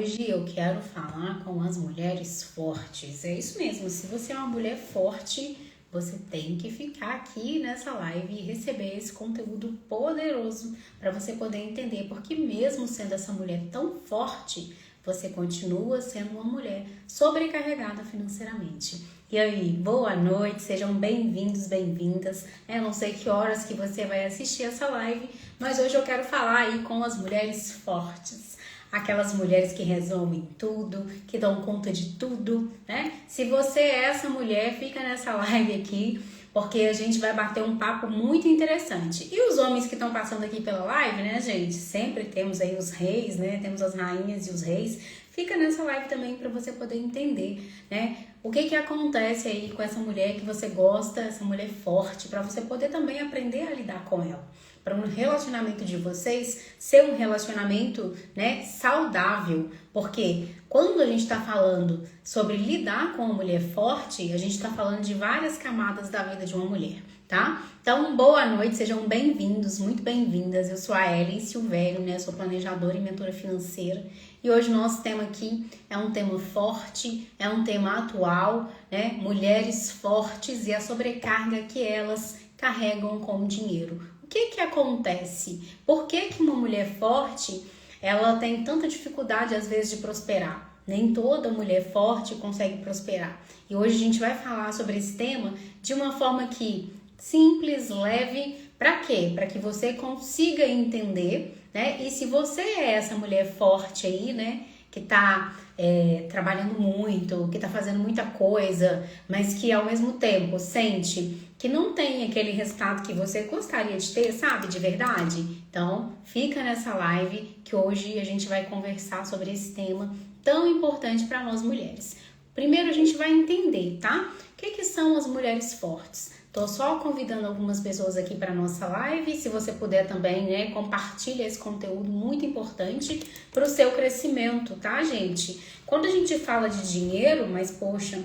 Hoje eu quero falar com as mulheres fortes. É isso mesmo, se você é uma mulher forte, você tem que ficar aqui nessa live e receber esse conteúdo poderoso para você poder entender, porque mesmo sendo essa mulher tão forte, você continua sendo uma mulher sobrecarregada financeiramente. E aí, boa noite, sejam bem-vindos, bem-vindas. Eu não sei que horas que você vai assistir essa live, mas hoje eu quero falar aí com as mulheres fortes. Aquelas mulheres que resolvem tudo, que dão conta de tudo, né? Se você é essa mulher, fica nessa live aqui, porque a gente vai bater um papo muito interessante. E os homens que estão passando aqui pela live, né, gente? Sempre temos aí os reis, né? Temos as rainhas e os reis. Fica nessa live também para você poder entender, né? O que acontece aí com essa mulher que você gosta, essa mulher forte, para você poder também aprender a lidar com ela. Para um relacionamento de vocês ser um relacionamento, né, saudável. Porque quando a gente está falando sobre lidar com uma mulher forte, a gente está falando de várias camadas da vida de uma mulher, tá? Então, boa noite, sejam bem-vindos, muito bem-vindas. Eu sou a Ellen Silvério, né? Sou planejadora e mentora financeira. E hoje o nosso tema aqui é um tema forte, é um tema atual, né? Mulheres fortes e a sobrecarga que elas carregam com o dinheiro. O que acontece? Por que uma mulher forte, ela tem tanta dificuldade às vezes de prosperar? Nem toda mulher forte consegue prosperar. E hoje a gente vai falar sobre esse tema de uma forma que simples, leve, para quê? Para que você consiga entender, né? E se você é essa mulher forte aí, né? Que tá trabalhando muito, que tá fazendo muita coisa, mas que ao mesmo tempo sente que não tem aquele resultado que você gostaria de ter, sabe? De verdade. Então, fica nessa live que hoje a gente vai conversar sobre esse tema tão importante para nós mulheres. Primeiro a gente vai entender, tá? O que são as mulheres fortes? Tô só convidando algumas pessoas aqui para nossa live. Se você puder também, né, compartilha esse conteúdo muito importante para o seu crescimento, tá, gente? Quando a gente fala de dinheiro, mas poxa,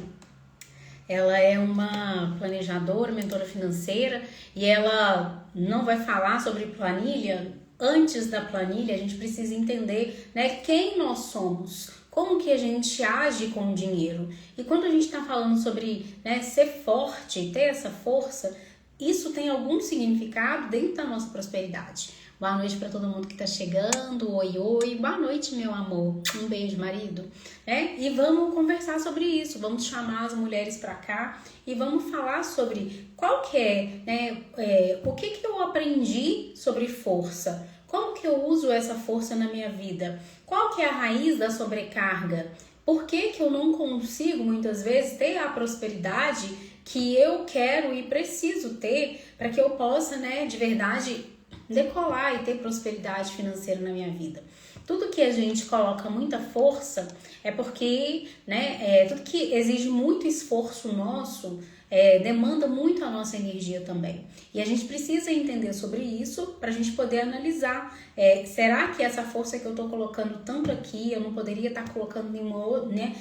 ela é uma planejadora, mentora financeira e ela não vai falar sobre planilha. Antes da planilha, a gente precisa entender, né, quem nós somos. Como que a gente age com o dinheiro? E quando a gente está falando sobre, né, ser forte, ter essa força, isso tem algum significado dentro da nossa prosperidade. Boa noite para todo mundo que está chegando. Oi, oi. Boa noite, meu amor. Um beijo, marido. E vamos conversar sobre isso. Vamos chamar as mulheres para cá e vamos falar sobre qual que é, né, o que eu aprendi sobre força. Como que eu uso essa força na minha vida? Qual que é a raiz da sobrecarga? Por que eu não consigo, muitas vezes, ter a prosperidade que eu quero e preciso ter para que eu possa, né, de verdade, decolar e ter prosperidade financeira na minha vida? Tudo que a gente coloca muita força é porque, né, tudo que exige muito esforço nosso demanda muito a nossa energia também. E a gente precisa entender sobre isso para a gente poder analisar. Será que essa força que eu estou colocando tanto aqui, eu não poderia estar colocando em uma, né,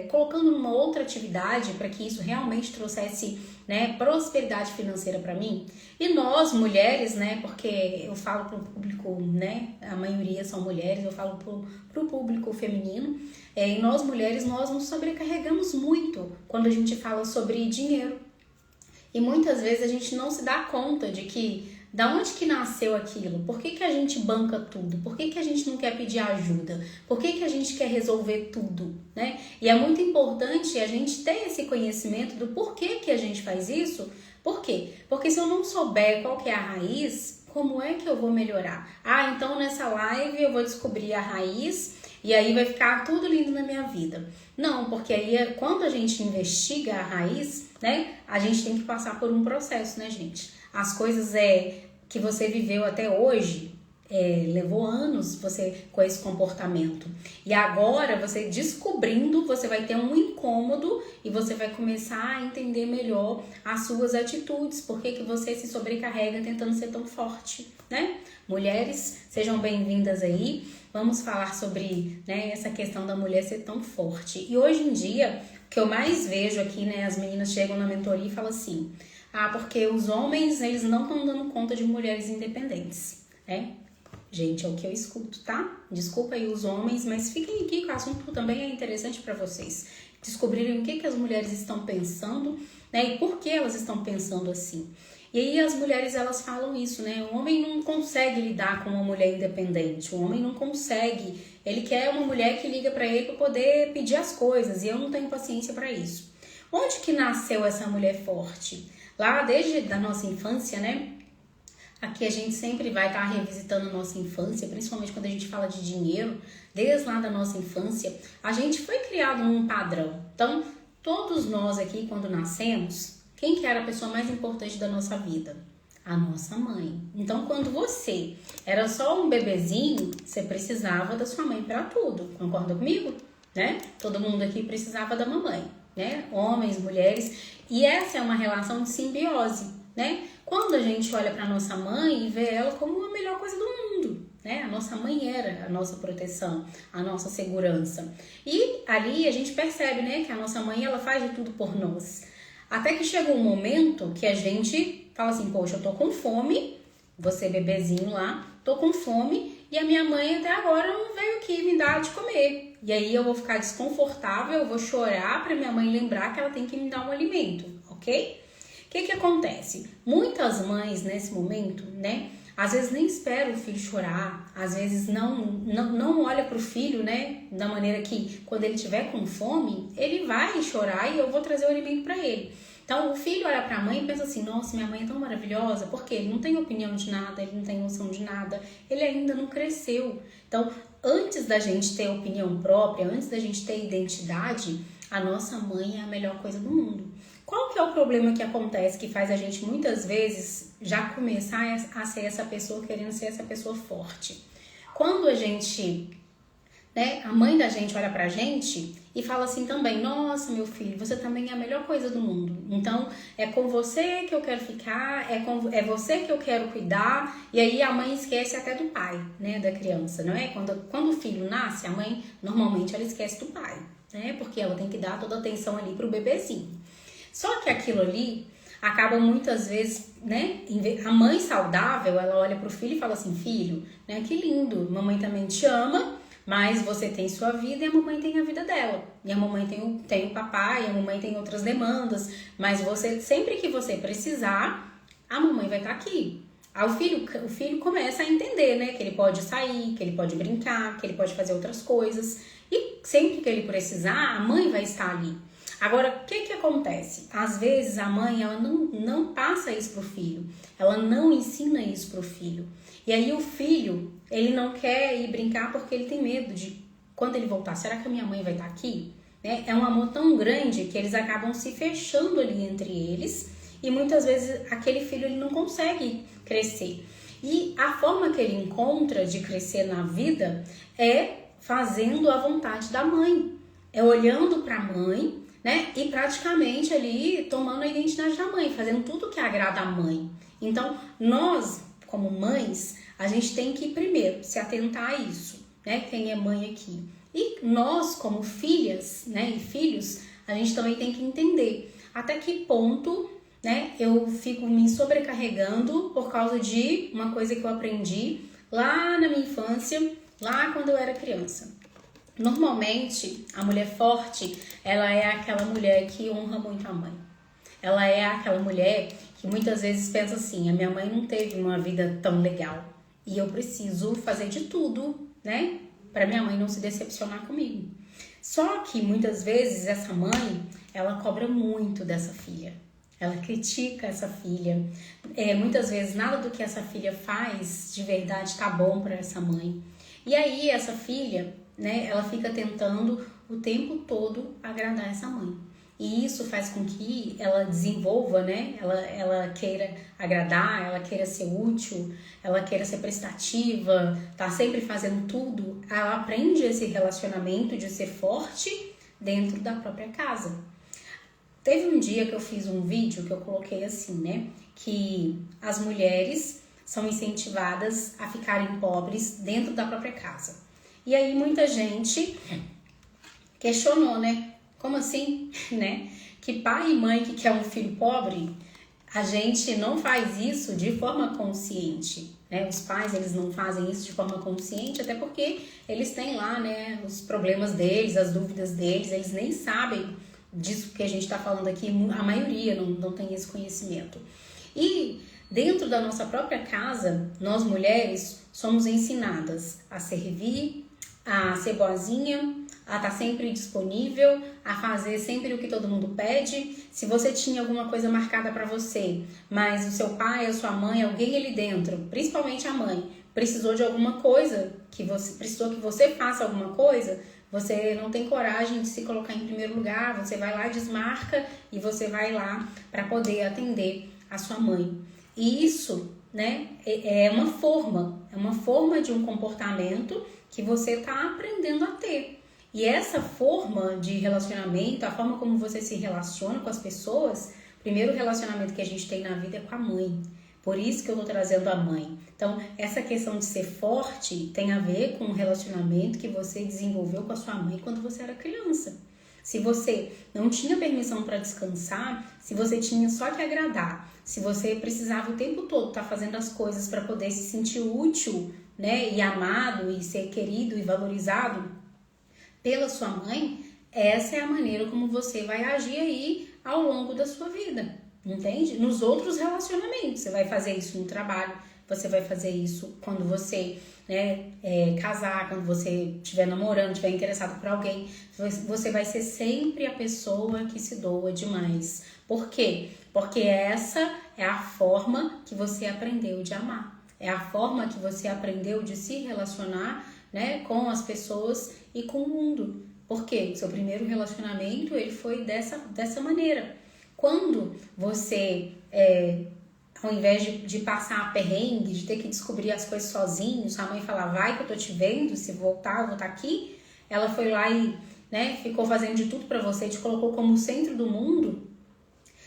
colocando numa outra atividade para que isso realmente trouxesse, né, prosperidade financeira para mim? E nós, mulheres, né, porque eu falo para o público, né, a maioria são mulheres, eu falo para o público feminino, e nós mulheres, nós nos sobrecarregamos muito quando a gente fala sobre dinheiro. E muitas vezes a gente não se dá conta de que, da onde que nasceu aquilo? Por que a gente banca tudo? Por que a gente não quer pedir ajuda? Por que a gente quer resolver tudo, né? E é muito importante a gente ter esse conhecimento do porquê que a gente faz isso. Por quê? Porque se eu não souber qual que é a raiz, como é que eu vou melhorar? Então nessa live eu vou descobrir a raiz e aí vai ficar tudo lindo na minha vida. Não, porque aí quando a gente investiga a raiz, né, a gente tem que passar por um processo, né, gente? As coisas que você viveu até hoje, levou anos você com esse comportamento. E agora, você descobrindo, você vai ter um incômodo e você vai começar a entender melhor as suas atitudes. Por que você se sobrecarrega tentando ser tão forte, né? Mulheres, sejam bem-vindas aí. Vamos falar sobre, né, essa questão da mulher ser tão forte. E hoje em dia, o que eu mais vejo aqui, né, as meninas chegam na mentoria e falam assim: porque os homens, eles não estão dando conta de mulheres independentes, né? Gente, é o que eu escuto, tá? Desculpa aí os homens, mas fiquem aqui que o assunto também é interessante para vocês descobrirem o que as mulheres estão pensando, né? E por que elas estão pensando assim. E aí as mulheres, elas falam isso, né? O homem não consegue lidar com uma mulher independente. O homem não consegue. Ele quer uma mulher que liga para ele para poder pedir as coisas. E eu não tenho paciência para isso. Onde que nasceu essa mulher forte? Lá desde a nossa infância, né? Aqui a gente sempre vai estar revisitando a nossa infância, principalmente quando a gente fala de dinheiro. Desde lá da nossa infância, a gente foi criado num padrão. Então, todos nós aqui, quando nascemos, quem que era a pessoa mais importante da nossa vida? A nossa mãe. Então, quando você era só um bebezinho, você precisava da sua mãe para tudo. Concorda comigo? Né? Todo mundo aqui precisava da mamãe, né? Homens, mulheres. E essa é uma relação de simbiose, né? Quando a gente olha para nossa mãe e vê ela como a melhor coisa do mundo, né? A nossa mãe era a nossa proteção, a nossa segurança. E ali a gente percebe, né, que a nossa mãe, ela faz de tudo por nós. Até que chega um momento que a gente fala assim, poxa, eu tô com fome, você bebezinho lá, tô com fome e a minha mãe até agora não veio aqui me dar de comer. E aí eu vou ficar desconfortável, eu vou chorar para minha mãe lembrar que ela tem que me dar um alimento, ok? O que acontece? Muitas mães nesse momento, né, às vezes nem esperam o filho chorar, às vezes não olha para o filho, né, da maneira que quando ele tiver com fome, ele vai chorar e eu vou trazer o alimento para ele. Então o filho olha para a mãe e pensa assim, nossa, minha mãe é tão maravilhosa, porque ele não tem opinião de nada, ele não tem noção de nada, ele ainda não cresceu. Então antes da gente ter opinião própria, antes da gente ter identidade, a nossa mãe é a melhor coisa do mundo. Qual que é o problema que acontece que faz a gente muitas vezes já começar a ser essa pessoa, querendo ser essa pessoa forte? Quando a gente, né, a mãe da gente olha pra gente e fala assim também, nossa, meu filho, você também é a melhor coisa do mundo. Então, é com você que eu quero ficar, é você que eu quero cuidar. E aí a mãe esquece até do pai, né, da criança, não é? Quando o filho nasce, a mãe, normalmente, ela esquece do pai, né? Porque ela tem que dar toda a atenção ali pro bebezinho. Só que aquilo ali acaba muitas vezes, né? A mãe saudável, ela olha pro filho e fala assim, filho, né? Que lindo, mamãe também te ama, mas você tem sua vida e a mamãe tem a vida dela. E a mamãe tem o papai, a mamãe tem outras demandas, mas você, sempre que você precisar, a mamãe vai estar aqui. Aí o filho começa a entender, né? Que ele pode sair, que ele pode brincar, que ele pode fazer outras coisas. E sempre que ele precisar, a mãe vai estar ali. Agora, o que acontece? Às vezes a mãe, ela não passa isso pro filho, ela não ensina isso pro filho. E aí o filho, ele não quer ir brincar porque ele tem medo de, quando ele voltar, será que a minha mãe vai estar aqui? Né? É um amor tão grande que eles acabam se fechando ali entre eles e muitas vezes aquele filho ele não consegue crescer. E a forma que ele encontra de crescer na vida é fazendo a vontade da mãe, é olhando para a mãe, né? E praticamente ali tomando a identidade da mãe, fazendo tudo que agrada a mãe. Então, nós, como mães, a gente tem que primeiro se atentar a isso, né? Quem é mãe aqui. E nós, como filhas, né, e filhos, a gente também tem que entender até que ponto, né, eu fico me sobrecarregando por causa de uma coisa que eu aprendi lá na minha infância, lá quando eu era criança. Normalmente, a mulher forte, ela é aquela mulher que honra muito a mãe. Ela é aquela mulher que muitas vezes pensa assim, a minha mãe não teve uma vida tão legal e eu preciso fazer de tudo, né, para minha mãe não se decepcionar comigo. Só que muitas vezes essa mãe, ela cobra muito dessa filha. Ela critica essa filha. Muitas vezes nada do que essa filha faz de verdade tá bom para essa mãe. E aí essa filha, né, ela fica tentando o tempo todo agradar essa mãe. E isso faz com que ela desenvolva, né, ela queira agradar, ela queira ser útil, ela queira ser prestativa, tá sempre fazendo tudo. Ela aprende esse relacionamento de ser forte dentro da própria casa. Teve um dia que eu fiz um vídeo que eu coloquei assim, né, que as mulheres são incentivadas a ficarem pobres dentro da própria casa. E aí muita gente questionou, né? Como assim, né? Que pai e mãe que quer um filho pobre, a gente não faz isso de forma consciente. né? Os pais, eles não fazem isso de forma consciente, até porque eles têm lá, né, os problemas deles, as dúvidas deles, eles nem sabem disso que a gente está falando aqui, a maioria não tem esse conhecimento. E dentro da nossa própria casa, nós mulheres somos ensinadas a servir, a ser boazinha, a estar sempre disponível, a fazer sempre o que todo mundo pede. Se você tinha alguma coisa marcada para você, mas o seu pai, a sua mãe, alguém ali dentro, principalmente a mãe, precisou de alguma coisa, precisou que você faça alguma coisa, você não tem coragem de se colocar em primeiro lugar, você vai lá, desmarca e você vai lá para poder atender a sua mãe. E isso, né, é uma forma de um comportamento que você está aprendendo a ter. E essa forma de relacionamento, a forma como você se relaciona com as pessoas, o primeiro relacionamento que a gente tem na vida é com a mãe. Por isso que eu tô trazendo a mãe. Então, essa questão de ser forte tem a ver com o relacionamento que você desenvolveu com a sua mãe quando você era criança. Se você não tinha permissão para descansar, se você tinha só que agradar, se você precisava o tempo todo estar fazendo as coisas para poder se sentir útil, né, e amado, e ser querido e valorizado pela sua mãe, essa é a maneira como você vai agir aí ao longo da sua vida, entende? Nos outros relacionamentos, você vai fazer isso no trabalho, você vai fazer isso quando você, né, casar, quando você estiver namorando, estiver interessado por alguém, você vai ser sempre a pessoa que se doa demais. Por quê? Porque essa é a forma que você aprendeu de amar, é a forma que você aprendeu de se relacionar, né, com as pessoas e com o mundo. Por quê? O seu primeiro relacionamento, ele foi dessa maneira. Quando você, ao invés de passar a perrengue, de ter que descobrir as coisas sozinho, sua mãe falar, vai que eu tô te vendo, se voltar, eu vou estar aqui, ela foi lá e, né, ficou fazendo de tudo pra você, te colocou como o centro do mundo.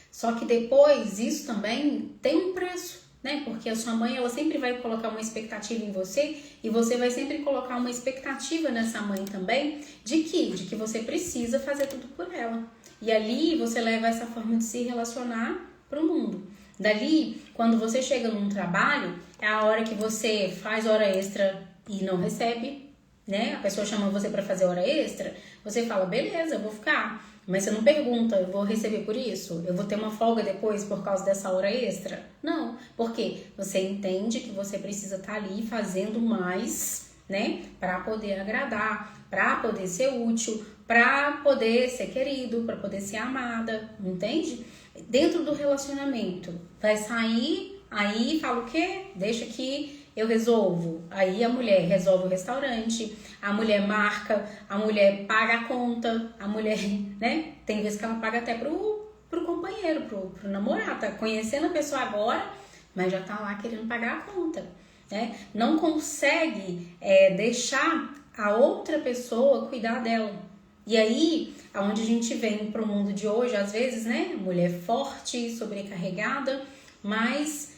Só que depois, isso também tem um preço, né? Porque a sua mãe, ela sempre vai colocar uma expectativa em você e você vai sempre colocar uma expectativa nessa mãe também de que você precisa fazer tudo por ela. E ali você leva essa forma de se relacionar para o mundo. Dali, quando você chega num trabalho, é a hora que você faz hora extra e não recebe, né? A pessoa chama você para fazer hora extra, você fala, beleza, eu vou ficar. Mas você não pergunta, eu vou receber por isso? Eu vou ter uma folga depois por causa dessa hora extra? Não, porque você entende que você precisa estar ali fazendo mais, né? Para poder agradar, para poder ser útil, para poder ser querido, para poder ser amada, entende? Dentro do relacionamento, vai sair, aí fala o quê? Deixa que eu resolvo. Aí a mulher resolve o restaurante, a mulher marca, a mulher paga a conta, a mulher, né? Tem vezes que ela paga até pro companheiro, pro namorado, tá conhecendo a pessoa agora, mas já tá lá querendo pagar a conta, né? Não consegue deixar a outra pessoa cuidar dela. E aí, aonde a gente vem pro mundo de hoje, às vezes, né? Mulher forte, sobrecarregada, mas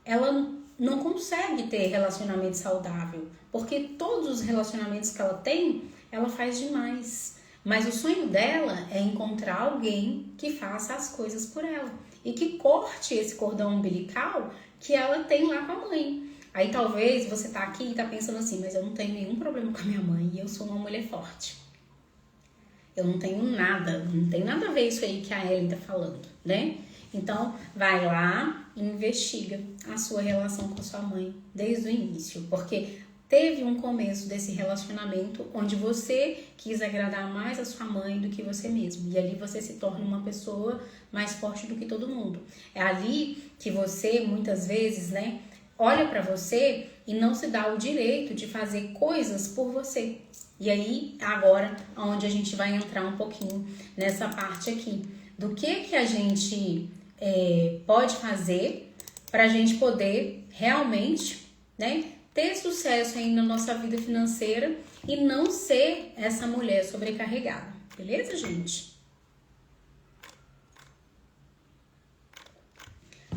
ela não consegue ter relacionamento saudável, porque todos os relacionamentos que ela tem, ela faz demais. Mas o sonho dela é encontrar alguém que faça as coisas por ela e que corte esse cordão umbilical que ela tem lá com a mãe. Aí talvez você tá aqui e tá pensando assim, mas eu não tenho nenhum problema com a minha mãe e eu sou uma mulher forte. Eu não tenho nada, não tem nada a ver isso aí que a Ellen tá falando, né? Então, vai lá e investiga a sua relação com a sua mãe desde o início, porque teve um começo desse relacionamento onde você quis agradar mais a sua mãe do que você mesmo. E ali você se torna uma pessoa mais forte do que todo mundo. É ali que você, muitas vezes, né, olha pra você e não se dá o direito de fazer coisas por você. E aí, agora, onde a gente vai entrar um pouquinho nessa parte aqui, do que a gente pode fazer para a gente poder realmente, né, ter sucesso aí na nossa vida financeira e não ser essa mulher sobrecarregada. Beleza, gente?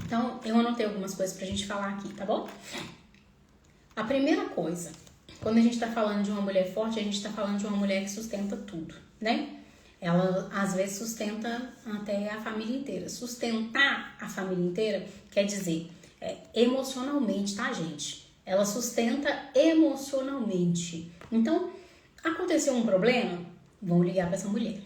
Então, eu anotei algumas coisas pra gente falar aqui, tá bom? A primeira coisa, quando a gente tá falando de uma mulher forte, a gente tá falando de uma mulher que sustenta tudo, né? Ela, às vezes, sustenta até a família inteira. Sustentar a família inteira quer dizer emocionalmente, tá, gente? ela sustenta emocionalmente. Então, aconteceu um problema, vão ligar para essa mulher.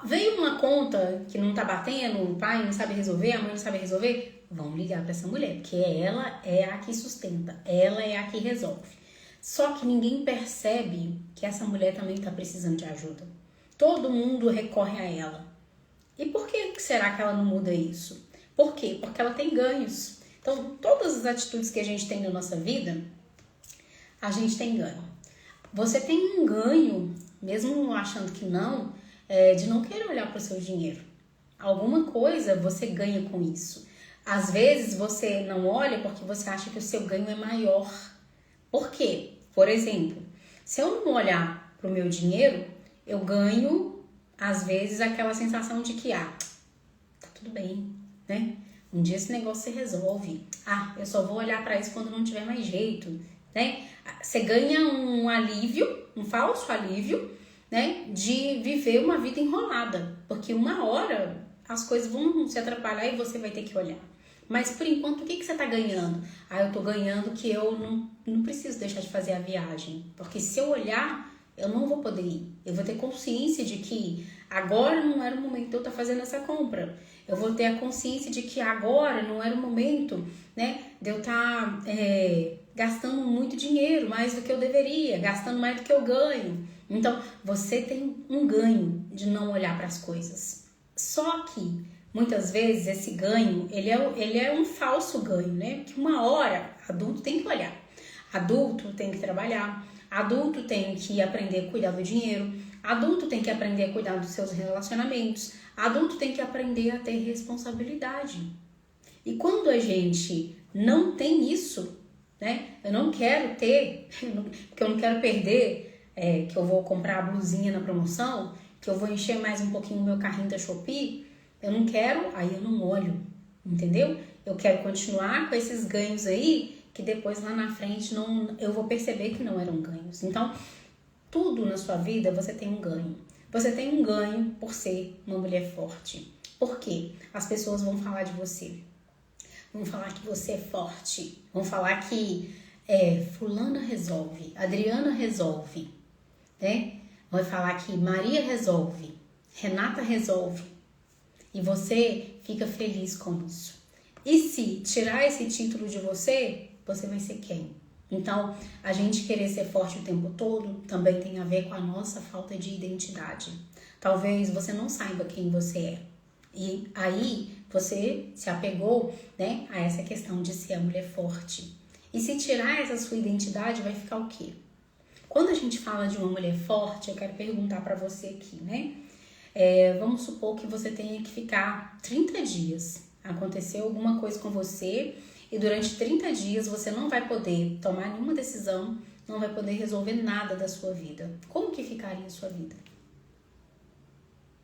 Veio uma conta que não tá batendo, o pai não sabe resolver, a mãe não sabe resolver, vão ligar para essa mulher, porque ela é a que sustenta, ela é a que resolve. Só que ninguém percebe que essa mulher também tá precisando de ajuda. Todo mundo recorre a ela. E por que será que ela não muda isso? Por quê? Porque ela tem ganhos. Então, todas as atitudes que a gente tem na nossa vida, a gente tem ganho. Você tem um ganho, mesmo achando que não, de não querer olhar para o seu dinheiro. Alguma coisa você ganha com isso. Às vezes você não olha porque você acha que o seu ganho é maior. Por quê? Por exemplo, se eu não olhar para o meu dinheiro, eu ganho, às vezes, aquela sensação de que, tá tudo bem, né? Um dia esse negócio se resolve. Eu só vou olhar para isso quando não tiver mais jeito, né? Você ganha um alívio, um falso alívio, né? De viver uma vida enrolada. Porque uma hora as coisas vão se atrapalhar e você vai ter que olhar. Mas, por enquanto, o que você tá ganhando? Eu tô ganhando que eu não preciso deixar de fazer a viagem. Porque se eu olhar, eu não vou poder ir. Eu vou ter consciência de que agora não era o momento de eu estar fazendo essa compra. Eu vou ter a consciência de que agora não era o momento, né, de eu estar gastando muito dinheiro, mais do que eu deveria, gastando mais do que eu ganho. Então, você tem um ganho de não olhar para as coisas. Só que, muitas vezes, esse ganho, ele é um falso ganho, né? Porque uma hora, adulto tem que olhar. Adulto tem que trabalhar. Adulto tem que aprender a cuidar do dinheiro. Adulto tem que aprender a cuidar dos seus relacionamentos. Adulto tem que aprender a ter responsabilidade. E quando a gente não tem isso, né? Eu não quero ter, porque eu não quero perder, que eu vou comprar a blusinha na promoção, que eu vou encher mais um pouquinho o meu carrinho da Shopee. Eu não quero, aí eu não olho, entendeu? Eu quero continuar com esses ganhos aí, que depois lá na frente eu vou perceber que não eram ganhos. Então, tudo na sua vida você tem um ganho. Você tem um ganho por ser uma mulher forte. Por quê? As pessoas vão falar de você. Vão falar que você é forte. Vão falar que fulana resolve, Adriana resolve, né? Vai falar que Maria resolve, Renata resolve. E você fica feliz com isso. E se tirar esse título de você, você vai ser quem? Então, a gente querer ser forte o tempo todo também tem a ver com a nossa falta de identidade. Talvez você não saiba quem você é. E aí, você se apegou, né, a essa questão de ser a mulher forte. E se tirar essa sua identidade, vai ficar o quê? Quando a gente fala de uma mulher forte, eu quero perguntar para você aqui, né? Vamos supor que você tenha que ficar 30 dias. Aconteceu alguma coisa com você e durante 30 dias você não vai poder tomar nenhuma decisão, não vai poder resolver nada da sua vida. Como que ficaria a sua vida?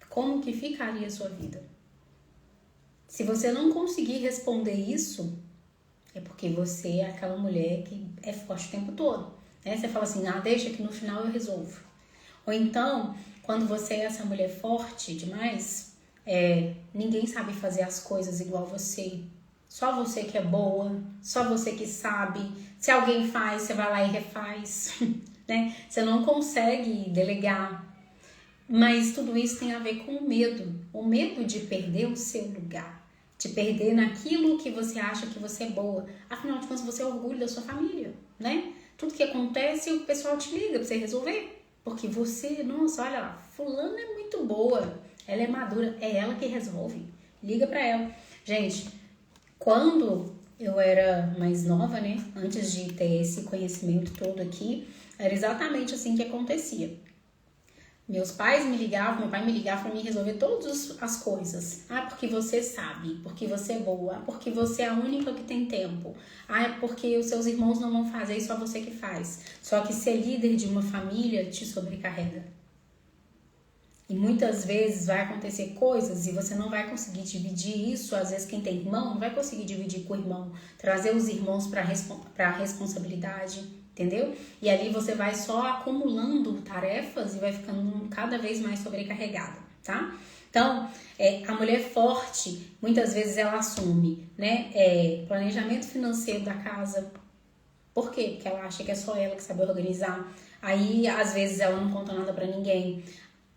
Como que ficaria a sua vida? Se você não conseguir responder isso, é porque você é aquela mulher que é forte o tempo todo, né? Você fala assim, deixa que no final eu resolvo. Ou então, quando você é essa mulher forte demais, ninguém sabe fazer as coisas igual você. Só você que é boa, só você que sabe. Se alguém faz, você vai lá e refaz, né? Você não consegue delegar. Mas tudo isso tem a ver com o medo de perder o seu lugar, de perder naquilo que você acha que você é boa. Afinal de contas, você é orgulho da sua família, né? Tudo que acontece, o pessoal te liga pra você resolver. Porque você, nossa, olha lá, fulana é muito boa, ela é madura, é ela que resolve. Liga pra ela. Gente, quando eu era mais nova, né, antes de ter esse conhecimento todo aqui, era exatamente assim que acontecia. Meus pais me ligavam, meu pai me ligava para mim resolver todas as coisas. Porque você sabe, porque você é boa, porque você é a única que tem tempo. É porque os seus irmãos não vão fazer e só você que faz. Só que ser líder de uma família te sobrecarrega. E muitas vezes vai acontecer coisas e você não vai conseguir dividir isso. Às vezes quem tem irmão não vai conseguir dividir com o irmão. Trazer os irmãos para a responsabilidade. Entendeu? E ali você vai só acumulando tarefas e vai ficando cada vez mais sobrecarregada, tá? Então, a mulher forte, muitas vezes ela assume, né? Planejamento financeiro da casa, Por quê? Porque ela acha que é só ela que sabe organizar. Aí, às vezes, ela não conta nada pra ninguém.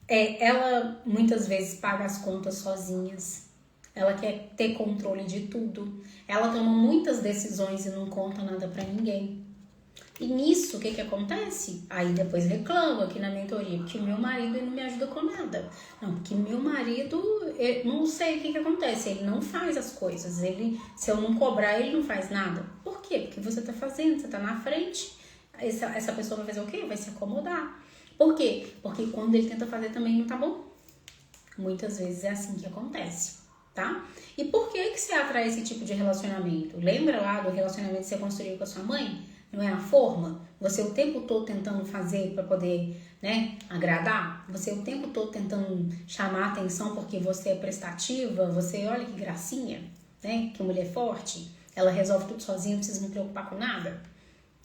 Ela, muitas vezes, paga as contas sozinhas. Ela quer ter controle de tudo. Ela toma muitas decisões e não conta nada pra ninguém. E nisso, o que acontece? Aí depois reclama aqui na mentoria, porque meu marido ele não me ajuda com nada. Não, porque meu marido, não sei o que acontece, ele não faz as coisas. Se eu não cobrar, ele não faz nada. Por quê? Porque você tá fazendo, você tá na frente. Essa pessoa vai fazer o quê? Vai se acomodar. Por quê? Porque quando ele tenta fazer também não tá bom. Muitas vezes é assim que acontece, tá? E por que você atrai esse tipo de relacionamento? Lembra lá do relacionamento que você construiu com a sua mãe? Não é a forma? Você o tempo todo tentando fazer para poder, né, agradar? Você o tempo todo tentando chamar a atenção porque você é prestativa? Você, olha que gracinha, né? Que mulher forte. Ela resolve tudo sozinha, não precisa me preocupar com nada.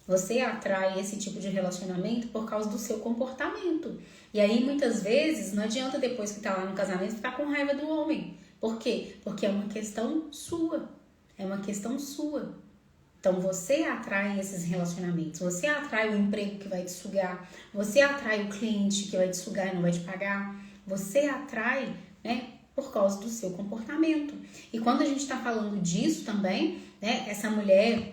Você atrai esse tipo de relacionamento por causa do seu comportamento. E aí, muitas vezes, não adianta depois que tá lá no casamento ficar com raiva do homem. Por quê? Porque é uma questão sua. É uma questão sua. Então, você atrai esses relacionamentos. Você atrai o emprego que vai te sugar. Você atrai o cliente que vai te sugar e não vai te pagar. Você atrai, né, por causa do seu comportamento. E quando a gente tá falando disso também, né, essa mulher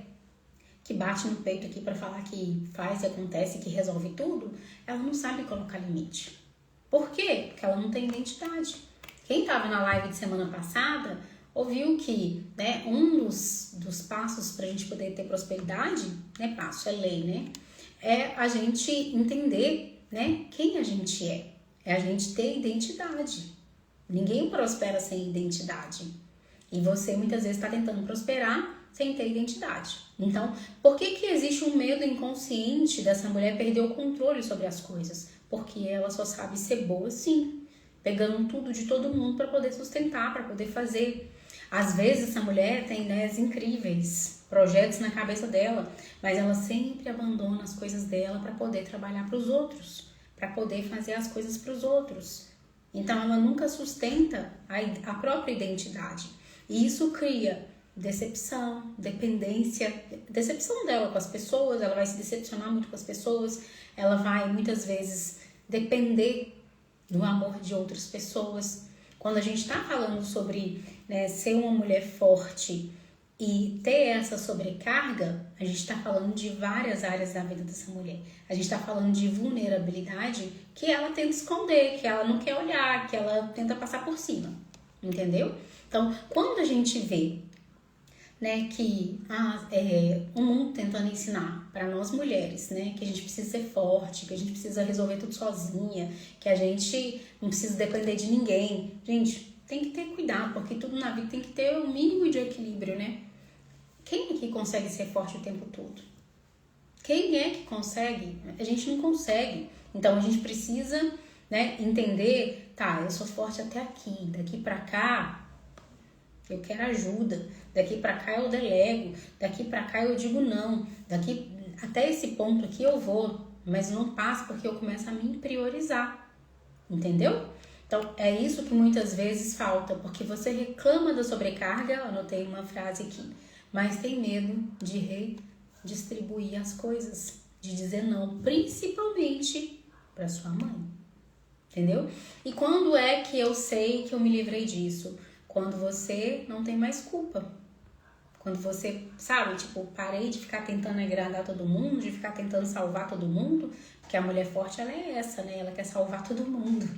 que bate no peito aqui para falar que faz e acontece, que resolve tudo, ela não sabe colocar limite. Por quê? Porque ela não tem identidade. Quem estava na live de semana passada ouviu que, né, um dos passos para a gente poder ter prosperidade, né, passo, é lei, né, é a gente entender, né, quem a gente é a gente ter identidade. Ninguém prospera sem identidade. E você muitas vezes está tentando prosperar sem ter identidade. Então, por que existe um medo inconsciente dessa mulher perder o controle sobre as coisas? Porque ela só sabe ser boa sim, pegando tudo de todo mundo para poder sustentar, para poder fazer. Às vezes essa mulher tem ideias incríveis, projetos na cabeça dela, mas ela sempre abandona as coisas dela para poder trabalhar para os outros, para poder fazer as coisas para os outros. Então ela nunca sustenta a própria identidade. E isso cria decepção, dependência, decepção dela com as pessoas, ela vai se decepcionar muito com as pessoas, ela vai muitas vezes depender do amor de outras pessoas. Quando a gente está falando sobre, né, ser uma mulher forte e ter essa sobrecarga, a gente está falando de várias áreas da vida dessa mulher. A gente está falando de vulnerabilidade que ela tenta esconder, que ela não quer olhar, que ela tenta passar por cima, entendeu? Então, quando a gente vê, né, que o mundo tentando ensinar para nós mulheres, né, que a gente precisa ser forte, que a gente precisa resolver tudo sozinha, que a gente não precisa depender de ninguém. Gente, tem que ter cuidado, porque tudo na vida tem que ter o mínimo de equilíbrio, né? Quem é que consegue ser forte o tempo todo? Quem é que consegue? A gente não consegue. Então a gente precisa, né, entender, tá, eu sou forte até aqui, daqui pra cá eu quero ajuda, daqui pra cá eu delego, daqui pra cá eu digo não, daqui até esse ponto aqui eu vou, mas não passo porque eu começo a me priorizar, entendeu? Então é isso que muitas vezes falta, porque você reclama da sobrecarga, anotei uma frase aqui, mas tem medo de redistribuir as coisas, de dizer não, principalmente para sua mãe, entendeu? E quando é que eu sei que eu me livrei disso? Quando você não tem mais culpa. Quando você, sabe, tipo, parei de ficar tentando agradar todo mundo, de ficar tentando salvar todo mundo, porque a mulher forte, ela é essa, né? Ela quer salvar todo mundo.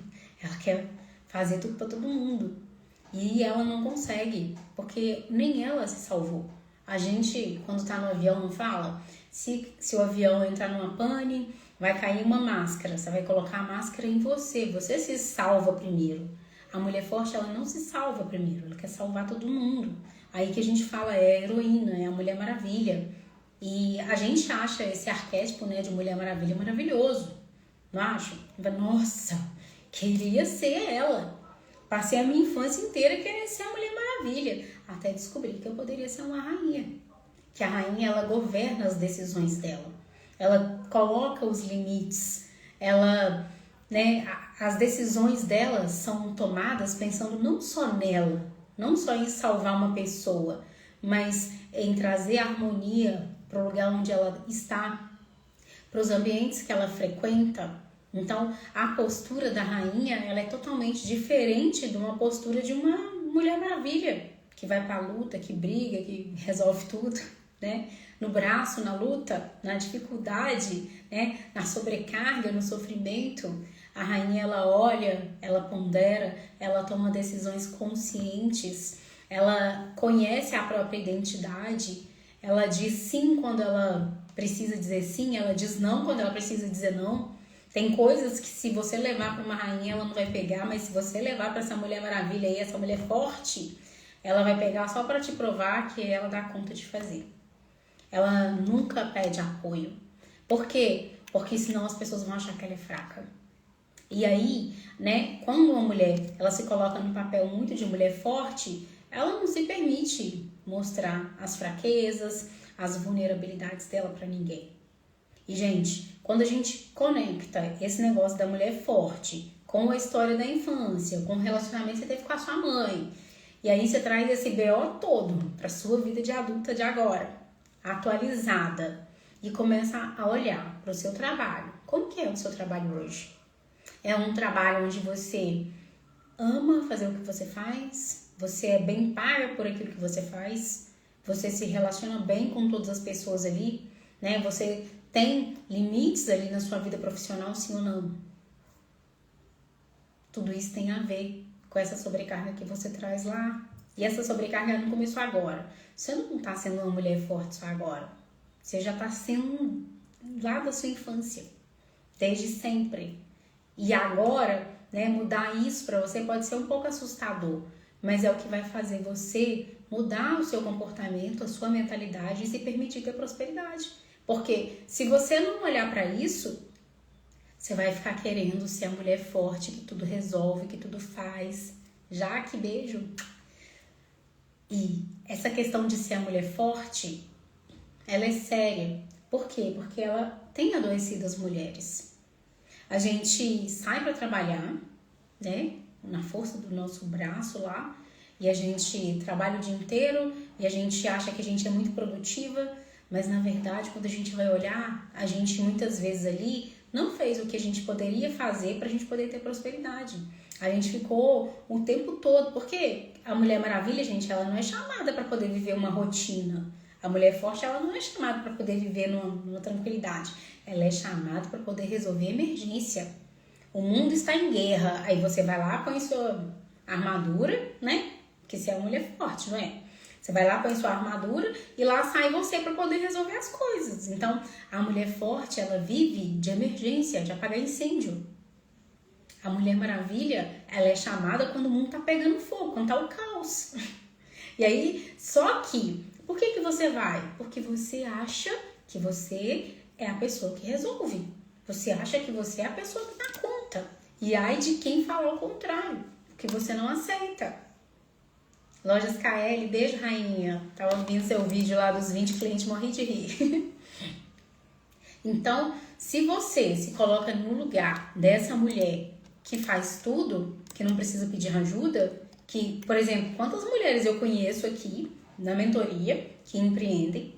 Ela quer fazer tudo pra todo mundo. E ela não consegue, porque nem ela se salvou. A gente, quando tá no avião, não fala? Se o avião entrar numa pane, vai cair uma máscara. Você vai colocar a máscara em você. Você se salva primeiro. A mulher forte, ela não se salva primeiro, ela quer salvar todo mundo. Aí que a gente fala, é a heroína, é a Mulher Maravilha. E a gente acha esse arquétipo, né, de Mulher Maravilha maravilhoso, não acha? Nossa, queria ser ela. Passei a minha infância inteira querendo ser a Mulher Maravilha, até descobrir que eu poderia ser uma rainha. Que a rainha, ela governa as decisões dela. Ela coloca os limites, ela, né, as decisões dela são tomadas pensando não só nela, não só em salvar uma pessoa, mas em trazer harmonia para o lugar onde ela está, para os ambientes que ela frequenta. Então, a postura da rainha, ela é totalmente diferente de uma postura de uma Mulher Maravilha, que vai para a luta, que briga, que resolve tudo, né? No braço, na luta, na dificuldade, né? Na sobrecarga, no sofrimento. A rainha, ela olha, ela pondera, ela toma decisões conscientes, ela conhece a própria identidade, ela diz sim quando ela precisa dizer sim, ela diz não quando ela precisa dizer não. Tem coisas que se você levar para uma rainha, ela não vai pegar, mas se você levar para essa Mulher Maravilha aí, essa mulher forte, ela vai pegar só para te provar que ela dá conta de fazer. Ela nunca pede apoio. Por quê? Porque senão as pessoas vão achar que ela é fraca. E aí, né, quando uma mulher, ela se coloca no papel muito de mulher forte, ela não se permite mostrar as fraquezas, as vulnerabilidades dela para ninguém. E, gente, quando a gente conecta esse negócio da mulher forte com a história da infância, com o relacionamento que você teve com a sua mãe, e aí você traz esse BO todo para sua vida de adulta de agora, atualizada, e começa a olhar para o seu trabalho. Como que é o seu trabalho hoje? É um trabalho onde você ama fazer o que você faz, você é bem paga por aquilo que você faz, você se relaciona bem com todas as pessoas ali, né? Você tem limites ali na sua vida profissional, sim ou não? Tudo isso tem a ver com essa sobrecarga que você traz lá. E essa sobrecarga não começou agora. Você não está sendo uma mulher forte só agora. Você já está sendo lá da sua infância, desde sempre. E agora, né, mudar isso para você pode ser um pouco assustador, mas é o que vai fazer você mudar o seu comportamento, a sua mentalidade e se permitir ter prosperidade. Porque se você não olhar para isso, você vai ficar querendo ser a mulher forte, que tudo resolve, que tudo faz. Já que beijo. E essa questão de ser a mulher forte, ela é séria. Por quê? Porque ela tem adoecido as mulheres. A gente sai para trabalhar, né? Na força do nosso braço lá, e a gente trabalha o dia inteiro e a gente acha que a gente é muito produtiva, mas na verdade, quando a gente vai olhar, a gente muitas vezes ali não fez o que a gente poderia fazer para a gente poder ter prosperidade. A gente ficou o tempo todo, porque a Mulher Maravilha, gente, ela não é chamada para poder viver uma rotina. A mulher forte, ela não é chamada para poder viver numa tranquilidade. Ela é chamada para poder resolver emergência. O mundo está em guerra. Aí você vai lá, põe sua armadura, né? Porque você é uma mulher forte, não é? Você vai lá, põe sua armadura e lá sai você para poder resolver as coisas. Então, a mulher forte, ela vive de emergência, de apagar incêndio. A Mulher Maravilha, ela é chamada quando o mundo tá pegando fogo, quando tá o caos. E aí, só que, por que você vai? Porque você acha que você é a pessoa que resolve. Você acha que você é a pessoa que dá conta. E ai de quem fala o contrário, porque você não aceita. Lojas KL, beijo, rainha. Tava ouvindo seu vídeo lá dos 20 clientes, morri de rir. Então, se você se coloca no lugar dessa mulher que faz tudo, que não precisa pedir ajuda, que, por exemplo, quantas mulheres eu conheço aqui na mentoria que empreendem,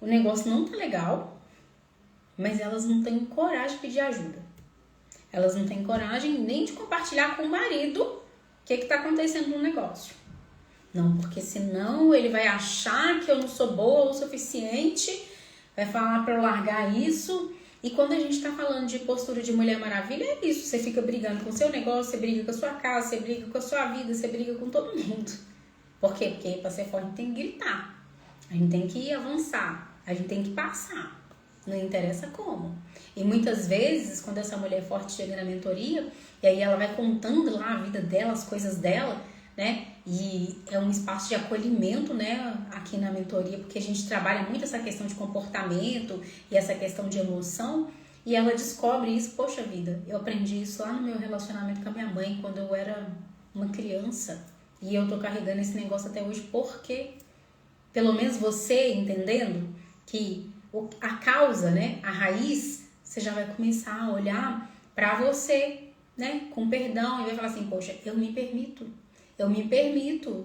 o negócio não tá legal, mas elas não têm coragem de pedir ajuda. Elas não têm coragem nem de compartilhar com o marido o que tá acontecendo no negócio. Não, porque senão ele vai achar que eu não sou boa o suficiente, vai falar para eu largar isso. E quando a gente tá falando de postura de Mulher Maravilha, é isso. Você fica brigando com o seu negócio, você briga com a sua casa, você briga com a sua vida, você briga com todo mundo. Por quê? Porque para ser forte a gente tem que gritar. A gente tem que avançar. A gente tem que passar. Não interessa como. E muitas vezes, quando essa mulher forte chega na mentoria, e aí ela vai contando lá a vida dela, as coisas dela, né? E é um espaço de acolhimento, né? Aqui na mentoria, porque a gente trabalha muito essa questão de comportamento e essa questão de emoção. E ela descobre isso, poxa vida, eu aprendi isso lá no meu relacionamento com a minha mãe, quando eu era uma criança. E eu tô carregando esse negócio até hoje, porque pelo menos você entendendo que a causa, né? A raiz, você já vai começar a olhar pra você, né? Com perdão, e vai falar assim, poxa, eu me permito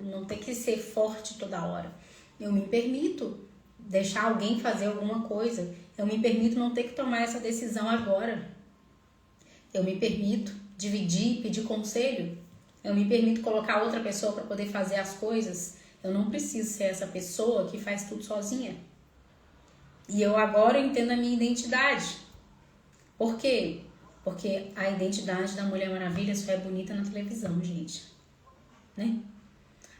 não ter que ser forte toda hora. Eu me permito deixar alguém fazer alguma coisa. Eu me permito não ter que tomar essa decisão agora. Eu me permito dividir, pedir conselho. Eu me permito colocar outra pessoa para poder fazer as coisas. Eu não preciso ser essa pessoa que faz tudo sozinha. E eu agora entendo a minha identidade. Por quê? Porque a identidade da Mulher Maravilha só é bonita na televisão, gente. Né?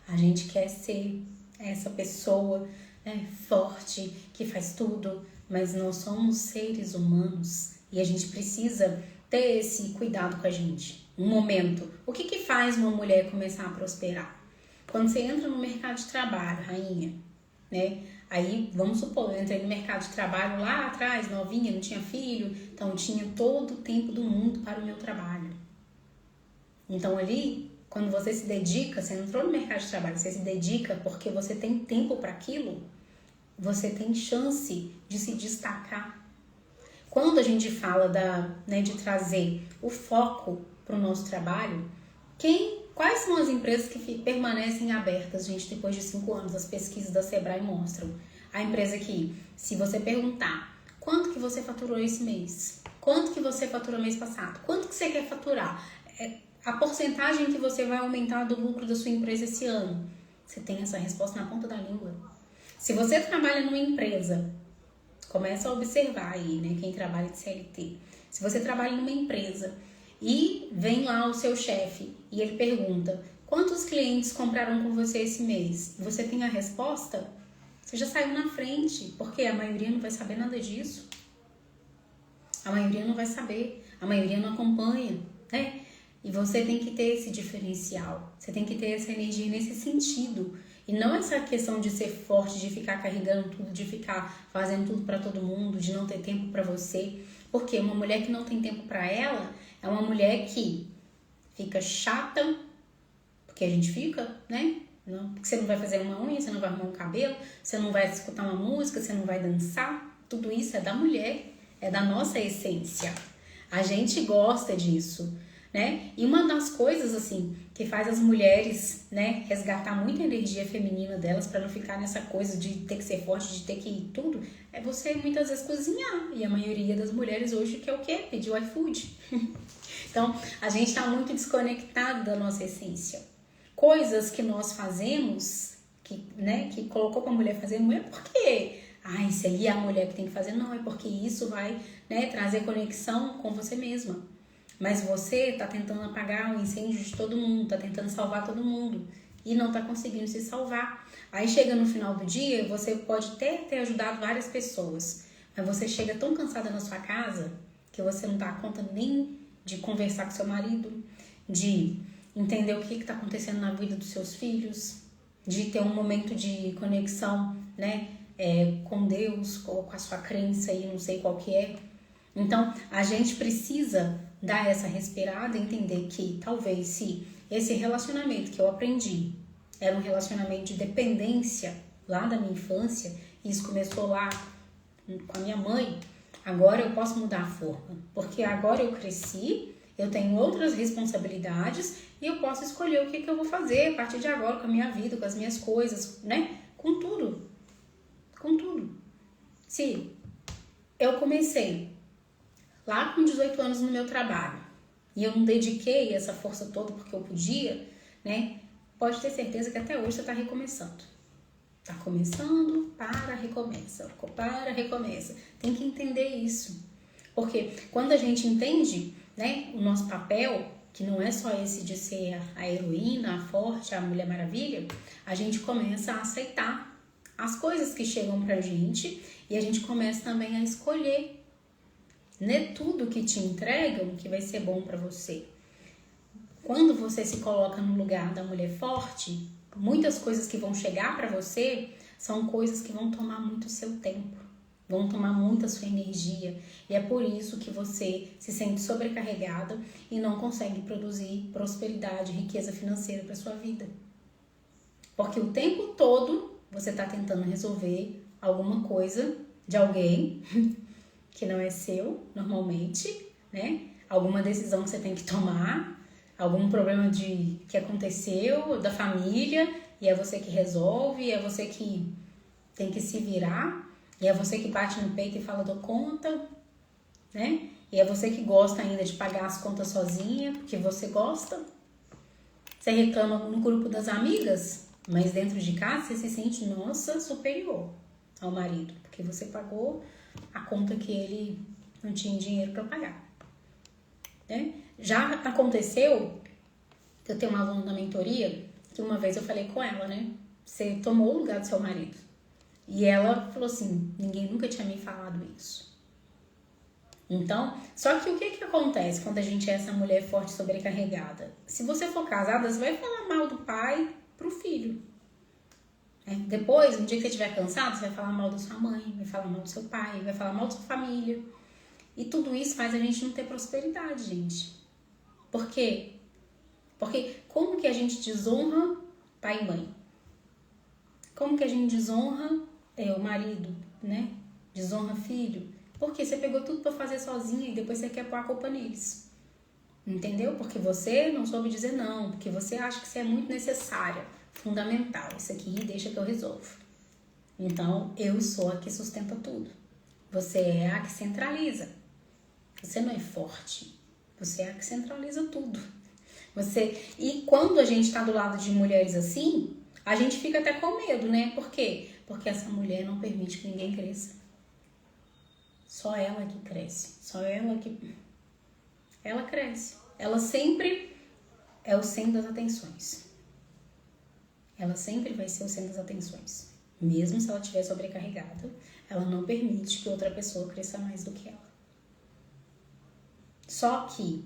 A gente quer ser essa pessoa, né, forte, que faz tudo, mas nós somos seres humanos e a gente precisa ter esse cuidado com a gente. Um momento. O que faz uma mulher começar a prosperar? Quando você entra no mercado de trabalho, rainha, né? Aí, vamos supor, eu entrei no mercado de trabalho lá atrás, novinha, não tinha filho, então eu tinha todo o tempo do mundo para o meu trabalho. Então ali, quando você se dedica, você entrou no mercado de trabalho, você se dedica porque você tem tempo para aquilo, você tem chance de se destacar. Quando a gente fala de trazer o foco para o nosso trabalho, quais são as empresas que permanecem abertas, gente, depois de 5 anos? As pesquisas da Sebrae mostram. A empresa que, se você perguntar, quanto que você faturou esse mês? Quanto que você faturou mês passado? Quanto que você quer faturar? A porcentagem que você vai aumentar do lucro da sua empresa esse ano? Você tem essa resposta na ponta da língua. Se você trabalha numa empresa, começa a observar aí, né, quem trabalha de CLT. Se você trabalha numa empresa e vem lá o seu chefe e ele pergunta, quantos clientes compraram com você esse mês? E você tem a resposta, você já saiu na frente, porque a maioria não vai saber nada disso. A maioria não vai saber, a maioria não acompanha, né? E você tem que ter esse diferencial, você tem que ter essa energia nesse sentido. E não essa questão de ser forte, de ficar carregando tudo, de ficar fazendo tudo para todo mundo, de não ter tempo para você. Porque uma mulher que não tem tempo para ela é uma mulher que fica chata, porque a gente fica, né? Não, porque você não vai fazer uma unha, você não vai arrumar um cabelo, você não vai escutar uma música, você não vai dançar. Tudo isso é da mulher, é da nossa essência. A gente gosta disso, né? E uma das coisas, assim, que faz as mulheres, né, resgatar muita energia feminina delas para não ficar nessa coisa de ter que ser forte, de ter que ir tudo, é você muitas vezes cozinhar. E a maioria das mulheres hoje quer o quê? Pedir o iFood. Então, a gente está muito desconectado da nossa essência. Coisas que nós fazemos, que colocou para a mulher fazer, não é porque isso aí é a mulher que tem que fazer, não, é porque isso vai, né, trazer conexão com você mesma. Mas você está tentando apagar o incêndio de todo mundo, está tentando salvar todo mundo e não está conseguindo se salvar. Aí chega no final do dia, você pode ter ajudado várias pessoas, mas você chega tão cansada na sua casa que você não dá conta nem de conversar com seu marido, de entender o que está acontecendo na vida dos seus filhos, de ter um momento de conexão, né, com Deus, ou com a sua crença aí, não sei qual que é. Então, a gente precisa dar essa respirada e entender que talvez se esse relacionamento que eu aprendi era um relacionamento de dependência lá da minha infância, e isso começou lá com a minha mãe, agora eu posso mudar a forma, porque agora eu cresci, eu tenho outras responsabilidades e eu posso escolher o que eu vou fazer a partir de agora com a minha vida, com as minhas coisas, né? Com tudo. Com tudo. Se eu comecei lá com 18 anos no meu trabalho e eu não dediquei essa força toda porque eu podia, né? Pode ter certeza que até hoje você está recomeçando. Tá começando, recomeça. Recomeça. Tem que entender isso. Porque quando a gente entende, né, o nosso papel, que não é só esse de ser a heroína, a forte, a Mulher Maravilha, a gente começa a aceitar as coisas que chegam pra gente e a gente começa também a escolher. Não é tudo que te entregam que vai ser bom pra você. Quando você se coloca no lugar da mulher forte, muitas coisas que vão chegar pra você são coisas que vão tomar muito seu tempo, vão tomar muita sua energia. E é por isso que você se sente sobrecarregada e não consegue produzir prosperidade, riqueza financeira para sua vida. Porque o tempo todo você está tentando resolver alguma coisa de alguém que não é seu, normalmente, né? Alguma decisão que você tem que tomar, algum problema que aconteceu, da família, e é você que resolve, é você que tem que se virar, e é você que bate no peito e fala, dou conta, né? E é você que gosta ainda de pagar as contas sozinha, porque você gosta. Você reclama no grupo das amigas, mas dentro de casa você se sente, nossa, superior ao marido, porque você pagou a conta que ele não tinha dinheiro para pagar, né? Já aconteceu, eu tenho uma aluna na mentoria, que uma vez eu falei com ela, né? Você tomou o lugar do seu marido. E ela falou assim, ninguém nunca tinha me falado isso. Então, só que o que acontece quando a gente é essa mulher forte sobrecarregada? Se você for casada, você vai falar mal do pai pro filho. Depois, um dia que você estiver cansado, você vai falar mal da sua mãe, vai falar mal do seu pai, vai falar mal da sua família. E tudo isso faz a gente não ter prosperidade, gente. Por quê? Porque como que a gente desonra pai e mãe? Como que a gente desonra o marido, né? Desonra filho? Porque você pegou tudo pra fazer sozinha e depois você quer pôr a culpa neles. Entendeu? Porque você não soube dizer não, porque você acha que você é muito necessária, fundamental. Isso aqui deixa que eu resolvo. Então, eu sou a que sustenta tudo. Você é a que centraliza. Você não é forte. Você é a que centraliza tudo. E quando a gente tá do lado de mulheres assim, a gente fica até com medo, né? Por quê? Porque essa mulher não permite que ninguém cresça. Só ela que cresce. Só ela que... Ela cresce. Ela sempre é o centro das atenções. Ela sempre vai ser o centro das atenções. Mesmo se ela estiver sobrecarregada, ela não permite que outra pessoa cresça mais do que ela. Só que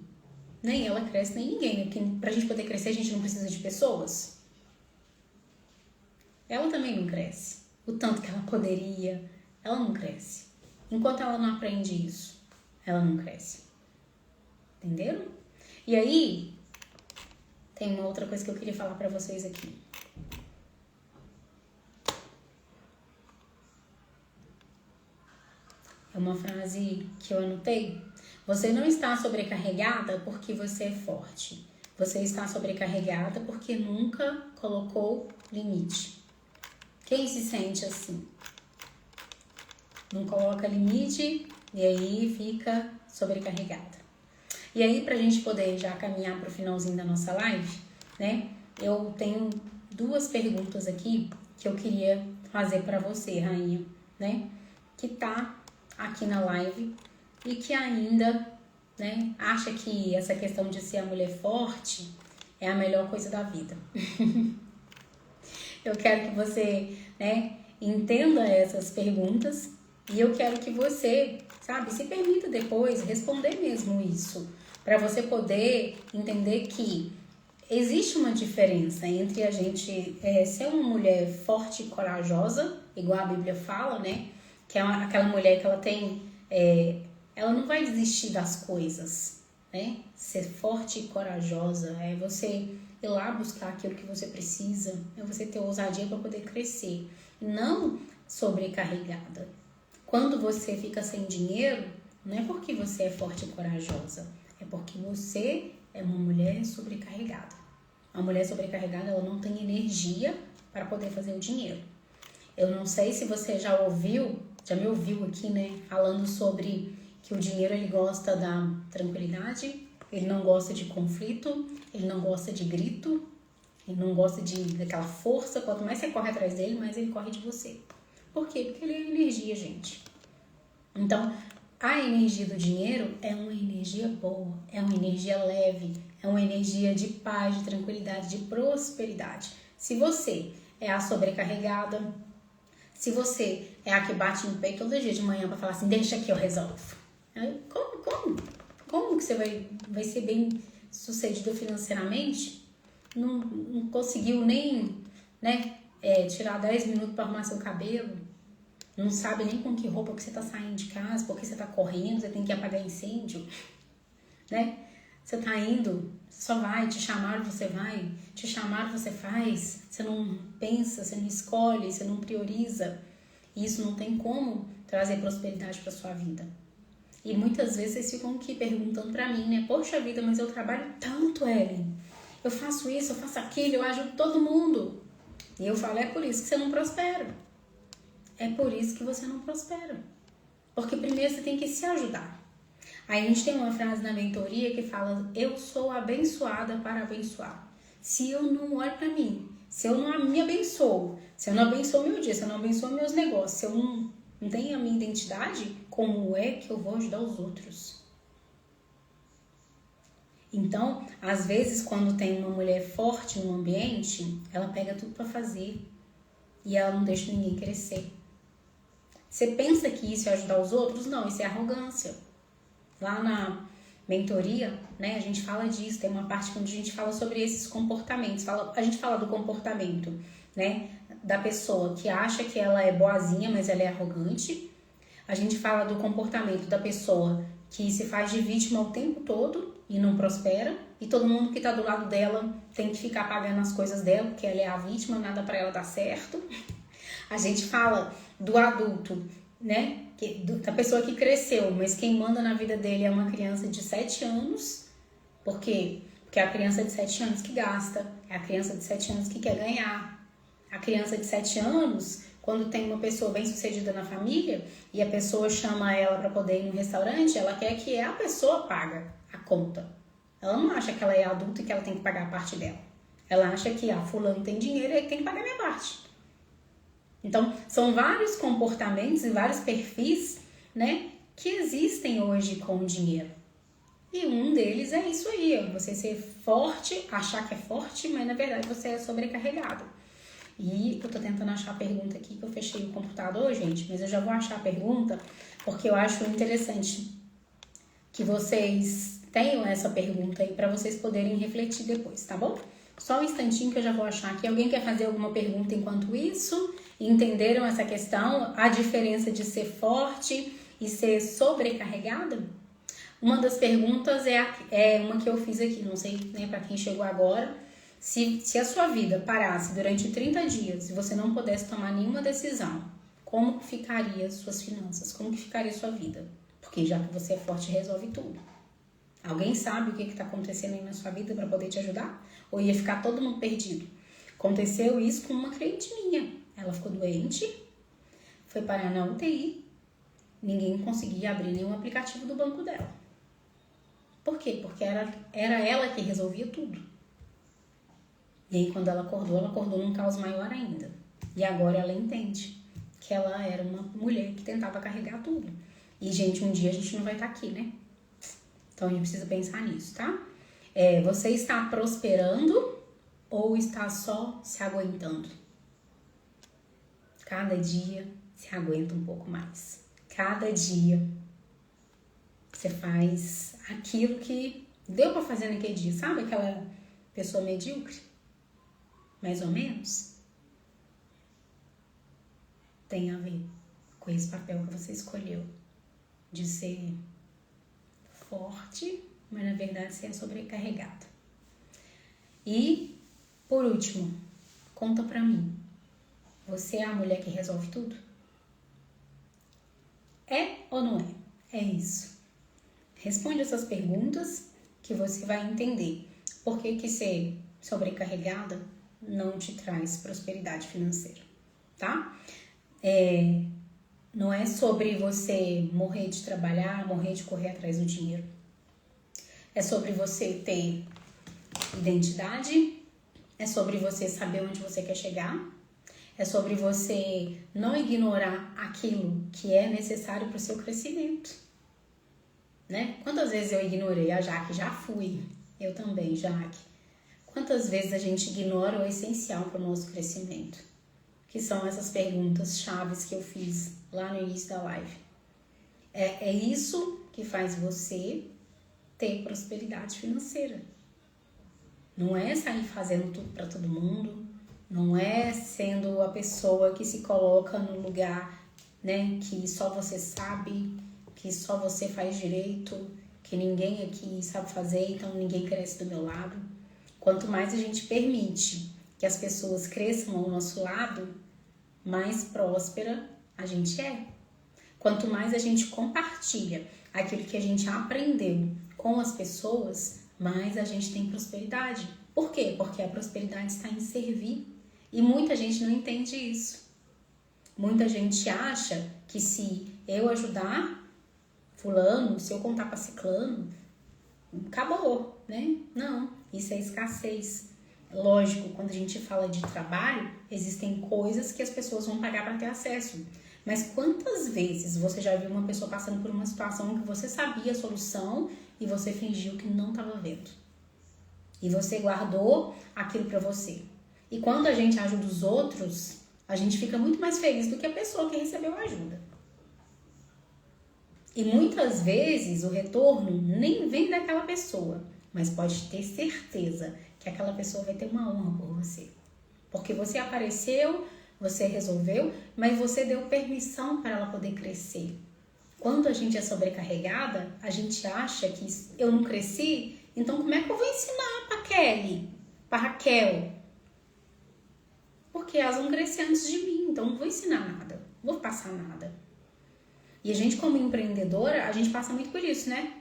nem ela cresce, nem ninguém. Porque pra gente poder crescer, a gente não precisa de pessoas. Ela também não cresce. O tanto que ela poderia, ela não cresce. Enquanto ela não aprende isso, ela não cresce. Entenderam? E aí, tem uma outra coisa que eu queria falar pra vocês aqui. É uma frase que eu anotei. Você não está sobrecarregada porque você é forte. Você está sobrecarregada porque nunca colocou limite. Quem se sente assim? Não coloca limite e aí fica sobrecarregada. E aí, pra gente poder já caminhar pro finalzinho da nossa live, né? Eu tenho 2 perguntas aqui que eu queria fazer pra você, rainha, né? Que tá aqui na live e que ainda, né, acha que essa questão de ser a mulher forte é a melhor coisa da vida. Eu quero que você, né, entenda essas perguntas e eu quero que você, sabe, se permita depois responder mesmo isso, para você poder entender que existe uma diferença entre a gente ser uma mulher forte e corajosa, igual a Bíblia fala, né, que é aquela mulher que ela tem, ela não vai desistir das coisas, né, ser forte e corajosa é você ir lá buscar aquilo que você precisa, é você ter ousadia para poder crescer, não sobrecarregada. Quando você fica sem dinheiro, não é porque você é forte e corajosa, é porque você é uma mulher sobrecarregada. A mulher sobrecarregada, ela não tem energia para poder fazer o dinheiro. Eu não sei se você já me ouviu aqui, né, falando sobre que o dinheiro, ele gosta da tranquilidade, ele não gosta de conflito, ele não gosta de grito, ele não gosta daquela força. Quanto mais você corre atrás dele, mais ele corre de você. Por quê? Porque ele é energia, gente. Então, a energia do dinheiro é uma energia boa, é uma energia leve, é uma energia de paz, de tranquilidade, de prosperidade. Se você é a sobrecarregada, se você é a que bate no peito todo dia de manhã para falar assim, deixa que eu resolvo. Como que você vai ser bem sucedido financeiramente? Não conseguiu nem, né, tirar 10 minutos para arrumar seu cabelo? Não sabe nem com que roupa que você tá saindo de casa, porque você tá correndo, você tem que apagar incêndio, né? Você tá indo, só vai, te chamaram, você vai, te chamaram, você faz, você não pensa, você não escolhe, você não prioriza. E isso não tem como trazer prosperidade para sua vida. E muitas vezes vocês ficam aqui perguntando pra mim, né? Poxa vida, mas eu trabalho tanto, Ellen. Eu faço isso, eu faço aquilo, eu ajudo todo mundo. E eu falo, é por isso que você não prospera. é por isso que você não prospera. Porque primeiro você tem que se ajudar. Aí a gente tem uma frase na mentoria que fala: eu sou abençoada para abençoar. Se eu não olho para mim, se eu não me abençoo, se eu não abençoo meu dia, se eu não abençoo meus negócios, se eu não tenho a minha identidade, como é que eu vou ajudar os outros? Então, às vezes, quando tem uma mulher forte no ambiente, ela pega tudo para fazer e ela não deixa ninguém crescer. Você pensa que isso é ajudar os outros? Não, isso é arrogância. Lá na mentoria, né, a gente fala disso, tem uma parte onde a gente fala sobre esses comportamentos. A gente fala do comportamento, né, da pessoa que acha que ela é boazinha, mas ela é arrogante. A gente fala do comportamento da pessoa que se faz de vítima o tempo todo e não prospera, e todo mundo que tá do lado dela tem que ficar pagando as coisas dela, porque ela é a vítima, nada pra ela dar certo. A gente fala do adulto, né, da pessoa que cresceu, mas quem manda na vida dele é uma criança de 7 anos. Por quê? Porque é a criança de 7 anos que gasta, é a criança de 7 anos que quer ganhar. A criança de 7 anos, quando tem uma pessoa bem sucedida na família e a pessoa chama ela para poder ir no restaurante, ela quer que a pessoa pague a conta. Ela não acha que ela é adulta e que ela tem que pagar a parte dela. Ela acha que fulano tem dinheiro e ele tem que pagar a minha parte. Então, são vários comportamentos e vários perfis, né, que existem hoje com o dinheiro. E um deles é isso aí, ó, você ser forte, achar que é forte, mas na verdade você é sobrecarregado. E eu tô tentando achar a pergunta aqui, que eu fechei o computador, gente, mas eu já vou achar a pergunta, porque eu acho interessante que vocês tenham essa pergunta aí para vocês poderem refletir depois, tá bom? Só um instantinho que eu já vou achar aqui. Alguém quer fazer alguma pergunta enquanto isso? Entenderam essa questão? A diferença de ser forte e ser sobrecarregada? Uma das perguntas é uma que eu fiz aqui, não sei, né, para quem chegou agora. Se a sua vida parasse durante 30 dias e você não pudesse tomar nenhuma decisão, como ficaria suas finanças? Como que ficaria sua vida? Porque já que você é forte, resolve tudo. Alguém sabe o que está acontecendo aí na sua vida para poder te ajudar? Ou ia ficar todo mundo perdido? Aconteceu isso com uma cliente minha. Ela ficou doente, foi parar na UTI, ninguém conseguia abrir nenhum aplicativo do banco dela. Por quê? Porque era ela que resolvia tudo. E aí quando ela acordou num caos maior ainda. E agora ela entende que ela era uma mulher que tentava carregar tudo. E, gente, um dia a gente não vai estar aqui, né? Então a gente precisa pensar nisso, tá? Você está prosperando ou está só se aguentando? Cada dia se aguenta um pouco mais. Cada dia você faz aquilo que deu pra fazer naquele dia. Sabe aquela pessoa medíocre? Mais ou menos? Tem a ver com esse papel que você escolheu de ser forte, mas na verdade você é sobrecarregado. E, por último, conta pra mim. Você é a mulher que resolve tudo? É ou não é? É isso. Responde essas perguntas que você vai entender por que ser sobrecarregada não te traz prosperidade financeira, tá? Não é sobre você morrer de trabalhar, morrer de correr atrás do dinheiro. É sobre você ter identidade, é sobre você saber onde você quer chegar, é sobre você não ignorar aquilo que é necessário para o seu crescimento, né? Quantas vezes eu ignorei? A Jaque, já fui. Eu também, Jaque. Quantas vezes a gente ignora o essencial para o nosso crescimento? Que são essas perguntas chaves que eu fiz lá no início da live. É isso que faz você ter prosperidade financeira. Não é sair fazendo tudo para todo mundo, não é sendo a pessoa que se coloca no lugar, né, que só você sabe, que só você faz direito, que ninguém aqui sabe fazer, então ninguém cresce do meu lado. Quanto mais a gente permite que as pessoas cresçam ao nosso lado, mais próspera a gente é. Quanto mais a gente compartilha aquilo que a gente aprendeu com as pessoas, mais a gente tem prosperidade. Por quê? Porque a prosperidade está em servir. E muita gente não entende isso. muita gente acha que se eu ajudar fulano, se eu contar para ciclano, acabou, né? Não, isso é escassez. Lógico, quando a gente fala de trabalho, existem coisas que as pessoas vão pagar para ter acesso. Mas quantas vezes você já viu uma pessoa passando por uma situação que você sabia a solução e você fingiu que não estava vendo? E você guardou aquilo para você. E quando a gente ajuda os outros, a gente fica muito mais feliz do que a pessoa que recebeu a ajuda. E muitas vezes o retorno nem vem daquela pessoa, mas pode ter certeza que aquela pessoa vai ter uma honra por você. Porque você apareceu, você resolveu, mas você deu permissão para ela poder crescer. Quando a gente é sobrecarregada, a gente acha que eu não cresci, então como é que eu vou ensinar para Kelly, para Raquel? Porque elas vão crescer antes de mim, então não vou ensinar nada, não vou passar nada. E a gente, como empreendedora, a gente passa muito por isso, né?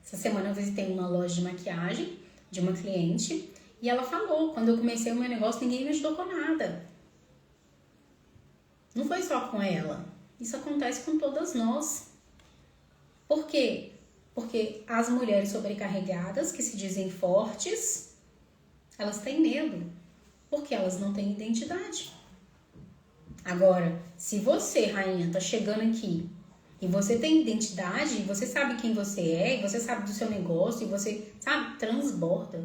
Essa semana eu visitei uma loja de maquiagem de uma cliente e ela falou, quando eu comecei o meu negócio, ninguém me ajudou com nada. Não foi só com ela. Isso acontece com todas nós. Por quê? Porque as mulheres sobrecarregadas, que se dizem fortes, elas têm medo. Porque elas não têm identidade. Agora, se você, rainha, tá chegando aqui e você tem identidade, e você sabe quem você é, e você sabe do seu negócio, e você, sabe, transborda.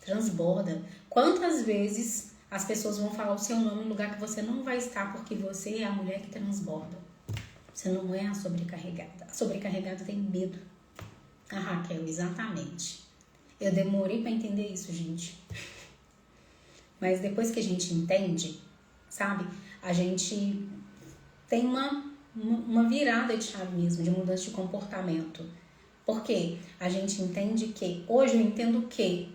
Transborda. Quantas vezes as pessoas vão falar o seu nome no lugar que você não vai estar porque você é a mulher que transborda. Você não é a sobrecarregada. A sobrecarregada tem medo. A Raquel, exatamente. Eu demorei para entender isso, gente. Mas depois que a gente entende, sabe? A gente tem uma virada de chave mesmo, de mudança de comportamento. Por quê? A gente entende que, hoje eu entendo o quê?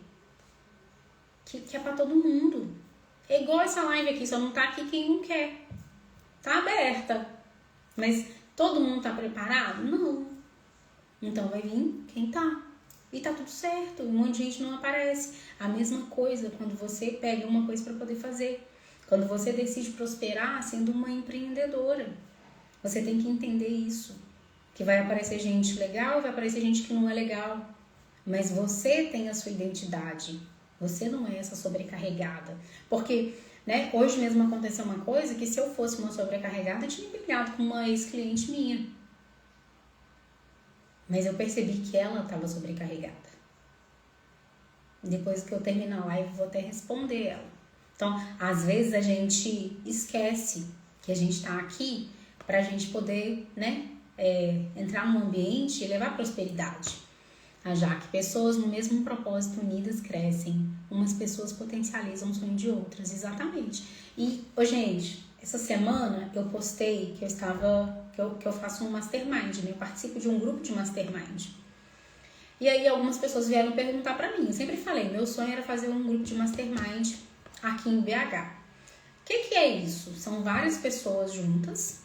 Que é pra todo mundo. É igual essa live aqui, só não tá aqui quem não quer. Tá aberta. Mas todo mundo tá preparado? Não. Então vai vir quem tá. E tá tudo certo, um monte de gente não aparece. A mesma coisa quando você pega uma coisa para poder fazer. Quando você decide prosperar sendo uma empreendedora. Você tem que entender isso. Que vai aparecer gente legal, vai aparecer gente que não é legal. Mas você tem a sua identidade. Você não é essa sobrecarregada. Porque, né, hoje mesmo aconteceu uma coisa que se eu fosse uma sobrecarregada, eu tinha brigado com uma ex-cliente minha. Mas eu percebi que ela estava sobrecarregada. Depois que eu terminar a live, vou até responder ela. Então, às vezes a gente esquece que a gente está aqui para a gente poder, né, entrar num ambiente e levar prosperidade. Já que pessoas no mesmo propósito unidas crescem. Umas pessoas potencializam o sonho de outras, exatamente. E, gente, essa semana eu postei que eu faço um mastermind, né? Eu participo de um grupo de mastermind. E aí algumas pessoas vieram perguntar pra mim. Eu sempre falei, meu sonho era fazer um grupo de mastermind aqui em BH. O que é isso? São várias pessoas juntas,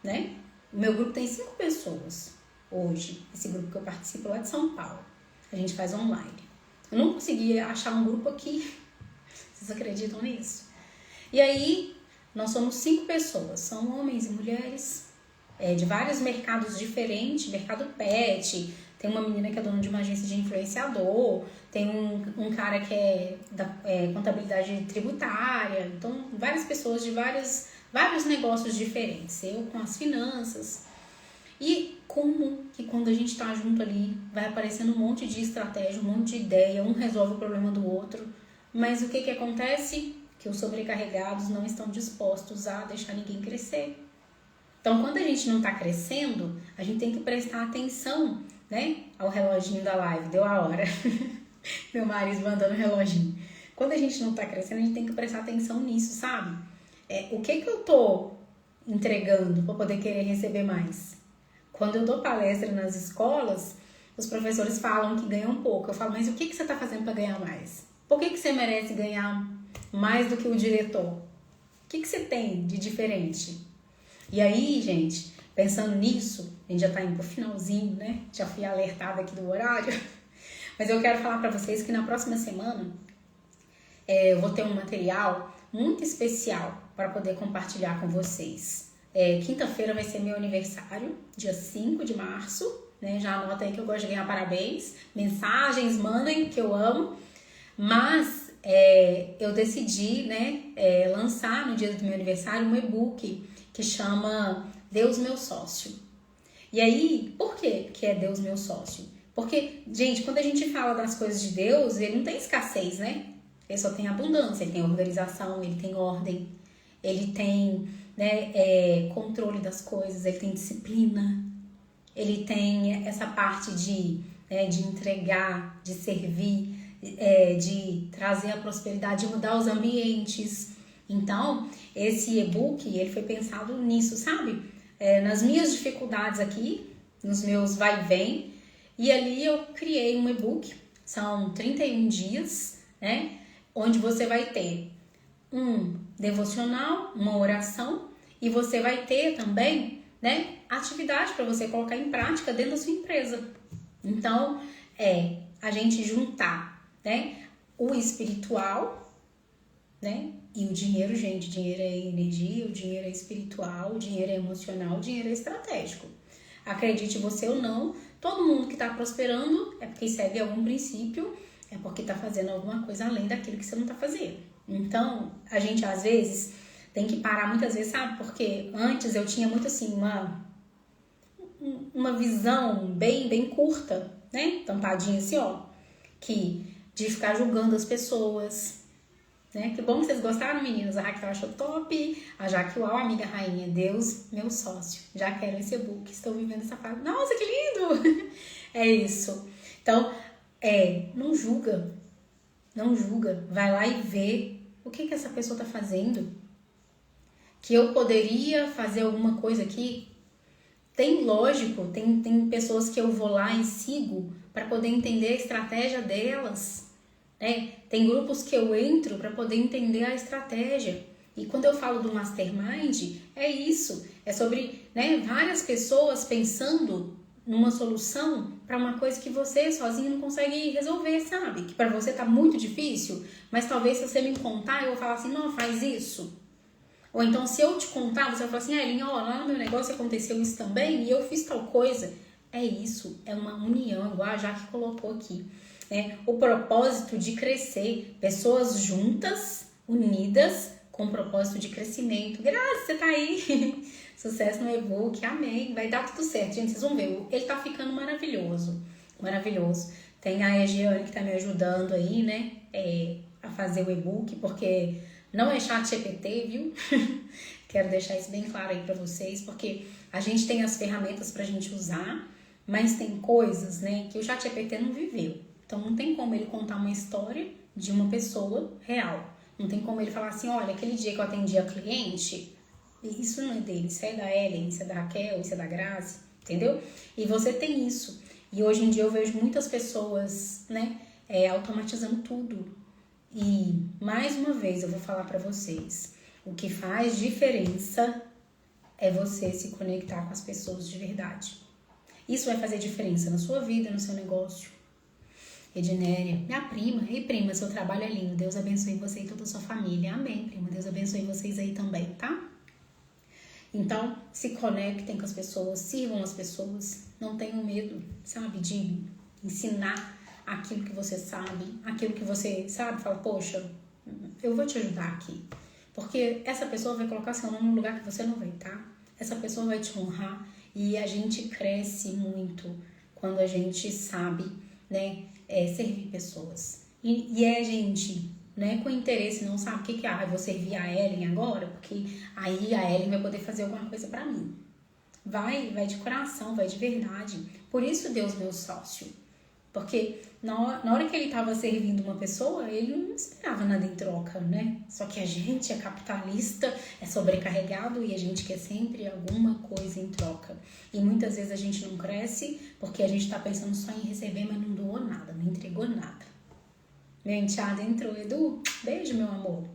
né? O meu grupo tem 5 pessoas hoje. Esse grupo que eu participo lá de São Paulo. A gente faz online. Eu não consegui achar um grupo aqui. Vocês acreditam nisso? E aí, nós somos 5 pessoas. São homens e mulheres de vários mercados diferentes. Mercado pet. Tem uma menina que é dona de uma agência de influenciador. Tem um cara que é da contabilidade tributária. Então, várias pessoas de vários negócios diferentes. Eu com as finanças. E como que quando a gente tá junto ali, vai aparecendo um monte de estratégia, um monte de ideia, um resolve o problema do outro. Mas o que acontece? Que os sobrecarregados não estão dispostos a deixar ninguém crescer. Então, quando a gente não tá crescendo, a gente tem que prestar atenção, né? Ao reloginho da live, deu a hora. Meu marido mandando o reloginho. Quando a gente não tá crescendo, a gente tem que prestar atenção nisso, sabe? O que eu tô entregando para poder querer receber mais? Quando eu dou palestra nas escolas, os professores falam que ganham pouco. Eu falo, mas o que você está fazendo para ganhar mais? Por que você merece ganhar mais do que o diretor? O que você tem de diferente? E aí, gente, pensando nisso, a gente já tá indo pro finalzinho, né? Já fui alertada aqui do horário. Mas eu quero falar para vocês que na próxima semana eu vou ter um material muito especial para poder compartilhar com vocês. Quinta-feira vai ser meu aniversário, dia 5 de março, né? Já anota aí que eu gosto de ganhar parabéns, mensagens, mandem, que eu amo. Mas eu decidi, né, lançar no dia do meu aniversário um e-book que chama Deus Meu Sócio. E aí, por que é Deus Meu Sócio? Porque, gente, quando a gente fala das coisas de Deus, ele não tem escassez, né? Ele só tem abundância, ele tem organização, ele tem ordem, ele tem, né, controle das coisas, ele tem disciplina, ele tem essa parte de entregar, de servir, de trazer a prosperidade, de mudar os ambientes. Então, esse e-book, ele foi pensado nisso, sabe? Nas minhas dificuldades aqui, nos meus vai e vem, e ali eu criei um e-book, são 31 dias, né? Onde você vai ter um devocional, uma oração, e você vai ter também, né, atividade para você colocar em prática dentro da sua empresa. Então, a gente juntar, né, o espiritual, né, e o dinheiro, gente, dinheiro é energia, o dinheiro é espiritual, o dinheiro é emocional, o dinheiro é estratégico. Acredite você ou não, todo mundo que está prosperando é porque segue algum princípio, é porque está fazendo alguma coisa além daquilo que você não está fazendo. Então, a gente às vezes tem que parar muitas vezes, sabe? Porque antes eu tinha muito assim, uma visão bem curta, né? Tampadinha assim, ó, de ficar julgando as pessoas, né? Que bom que vocês gostaram, meninas. A Raquel achou top. A Jaque, uau, amiga rainha. Deus, meu sócio. Já quero esse e-book. Estou vivendo essa fase. Nossa, que lindo! É isso. Então, não julga. Não julga. Vai lá e vê o que essa pessoa tá fazendo. Que eu poderia fazer alguma coisa aqui. Tem, lógico, tem pessoas que eu vou lá e sigo para poder entender a estratégia delas. Tem grupos que eu entro para poder entender a estratégia. E quando eu falo do Mastermind, é isso. É sobre, né, várias pessoas pensando numa solução para uma coisa que você sozinho não consegue resolver, sabe? Que para você tá muito difícil, mas talvez se você me contar, eu vou falar assim, não, faz isso. Ou então, se eu te contar, você vai falar assim, Elinha, ó, lá no meu negócio aconteceu isso também e eu fiz tal coisa. É isso, é uma união, igual a Jaque colocou aqui. O propósito de crescer, pessoas juntas, unidas, com propósito de crescimento. Graças, você tá aí. Sucesso no e-book, amém. Vai dar tudo certo, gente, vocês vão ver. Ele tá ficando maravilhoso, maravilhoso. Tem a Egiane que tá me ajudando aí, né, a fazer o e-book, porque não é ChatGPT, viu? Quero deixar isso bem claro aí pra vocês, porque a gente tem as ferramentas pra gente usar, mas tem coisas, né, que o ChatGPT não viveu. Então, não tem como ele contar uma história de uma pessoa real. Não tem como ele falar assim, olha, aquele dia que eu atendi a cliente, isso não é dele, isso é da Ellen, isso é da Raquel, isso é da Grazi, entendeu? E você tem isso. E hoje em dia eu vejo muitas pessoas, né, automatizando tudo. E, mais uma vez, eu vou falar pra vocês, o que faz diferença é você se conectar com as pessoas de verdade. Isso vai fazer diferença na sua vida, no seu negócio. Ednéria, minha prima, ei prima, seu trabalho é lindo, Deus abençoe você e toda a sua família, amém prima, Deus abençoe vocês aí também, tá? Então, se conectem com as pessoas, sirvam as pessoas, não tenham medo, sabe, de ensinar aquilo que você sabe, aquilo que você sabe, fala, poxa, eu vou te ajudar aqui, porque essa pessoa vai colocar seu nome no lugar que você não vai, tá? Essa pessoa vai te honrar e a gente cresce muito quando a gente sabe, né, servir pessoas. E gente, né, com interesse, não sabe o que é, eu vou servir a Ellen agora, porque aí a Ellen vai poder fazer alguma coisa pra mim. Vai de coração, vai de verdade. Por isso Deus meu sócio. Porque na hora que ele estava servindo uma pessoa, ele não esperava nada em troca, né? Só que a gente é capitalista, é sobrecarregado e a gente quer sempre alguma coisa em troca. E muitas vezes a gente não cresce porque a gente está pensando só em receber, mas não doou nada, não entregou nada. Meu enteado entrou, Edu, beijo, meu amor.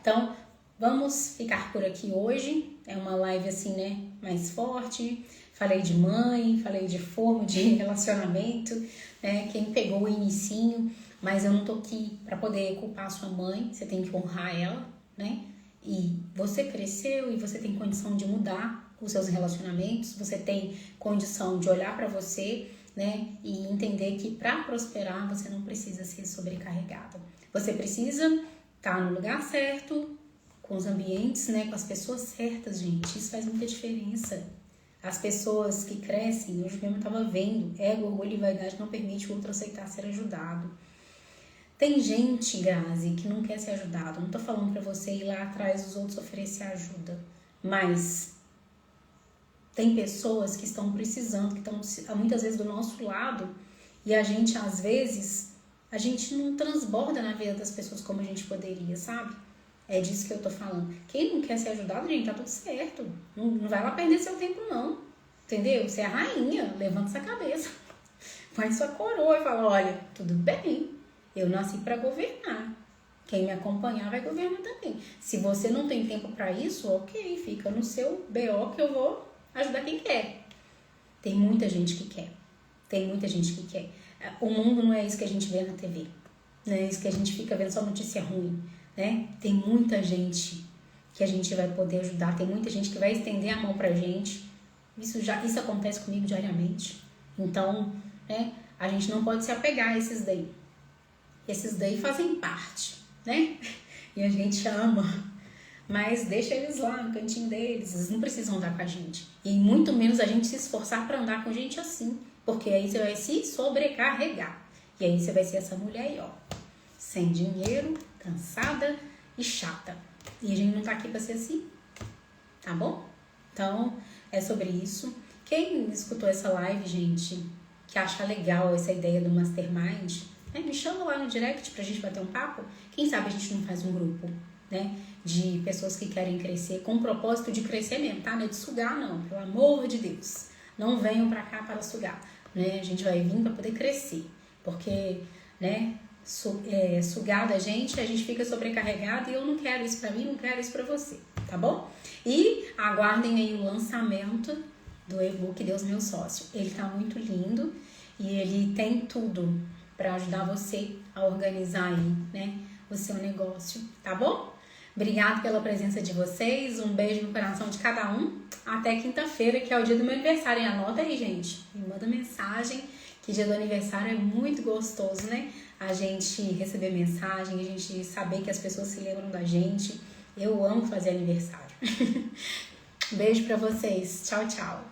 Então, vamos ficar por aqui hoje. É uma live assim, né, mais forte. Falei de mãe, falei de forma de relacionamento, né? Quem pegou o inicinho, mas eu não tô aqui para poder culpar a sua mãe, você tem que honrar ela, né? e você cresceu e você tem condição de mudar os seus relacionamentos, você tem condição de olhar para você, né, e entender que para prosperar você não precisa ser sobrecarregado. Você precisa estar no lugar certo, com os ambientes, né, com as pessoas certas, gente. Isso faz muita diferença. As pessoas que crescem, hoje mesmo eu estava vendo, ego, orgulho e vaidade não permite o outro aceitar ser ajudado. Tem gente, Grazi, que não quer ser ajudado. Não tô falando pra você ir lá atrás dos outros oferecer ajuda. Mas tem pessoas que estão precisando, que estão muitas vezes do nosso lado. E a gente, às vezes, a gente não transborda na vida das pessoas como a gente poderia, sabe? É disso que eu tô falando. Quem não quer ser ajudado, gente, tá tudo certo. Não vai lá perder seu tempo, não. Entendeu? Você é a rainha, levanta essa cabeça. Põe sua coroa e fala, olha, tudo bem. Eu nasci para governar. Quem me acompanhar vai governar também. Se você não tem tempo para isso, ok, fica no seu BO que eu vou ajudar quem quer. Tem muita gente que quer. Tem muita gente que quer. O mundo não é isso que a gente vê na TV. Não é isso que a gente fica vendo só notícia ruim, né? Tem muita gente que a gente vai poder ajudar. Tem muita gente que vai estender a mão pra gente. Isso acontece comigo diariamente. Então, né, a gente não pode se apegar a esses daí. Esses daí fazem parte, né? E a gente ama. Mas deixa eles lá no cantinho deles. Eles não precisam andar com a gente. E muito menos a gente se esforçar para andar com gente assim. Porque aí você vai se sobrecarregar. E aí você vai ser essa mulher aí, ó. Sem dinheiro, cansada e chata. E a gente não tá aqui para ser assim. Tá bom? Então, é sobre isso. Quem escutou essa live, gente, que acha legal essa ideia do Mastermind, me chama lá no direct pra gente bater um papo. Quem sabe a gente não faz um grupo, né? De pessoas que querem crescer, com o propósito de crescer mesmo, tá? Não é de sugar, não. Pelo amor de Deus. Não venham pra cá para sugar, né? A gente vai vir pra poder crescer. Porque, né? Sugar da gente, a gente fica sobrecarregado e eu não quero isso pra mim, não quero isso pra você, tá bom? E aguardem aí o lançamento do e-book Deus Meu Sócio. Ele tá muito lindo e ele tem tudo para ajudar você a organizar aí, né, o seu negócio, tá bom? Obrigada pela presença de vocês, um beijo no coração de cada um. Até quinta-feira, que é o dia do meu aniversário. E anota aí, gente, me manda mensagem, que dia do aniversário é muito gostoso, né? A gente receber mensagem, a gente saber que as pessoas se lembram da gente. Eu amo fazer aniversário. Beijo pra vocês. Tchau, tchau.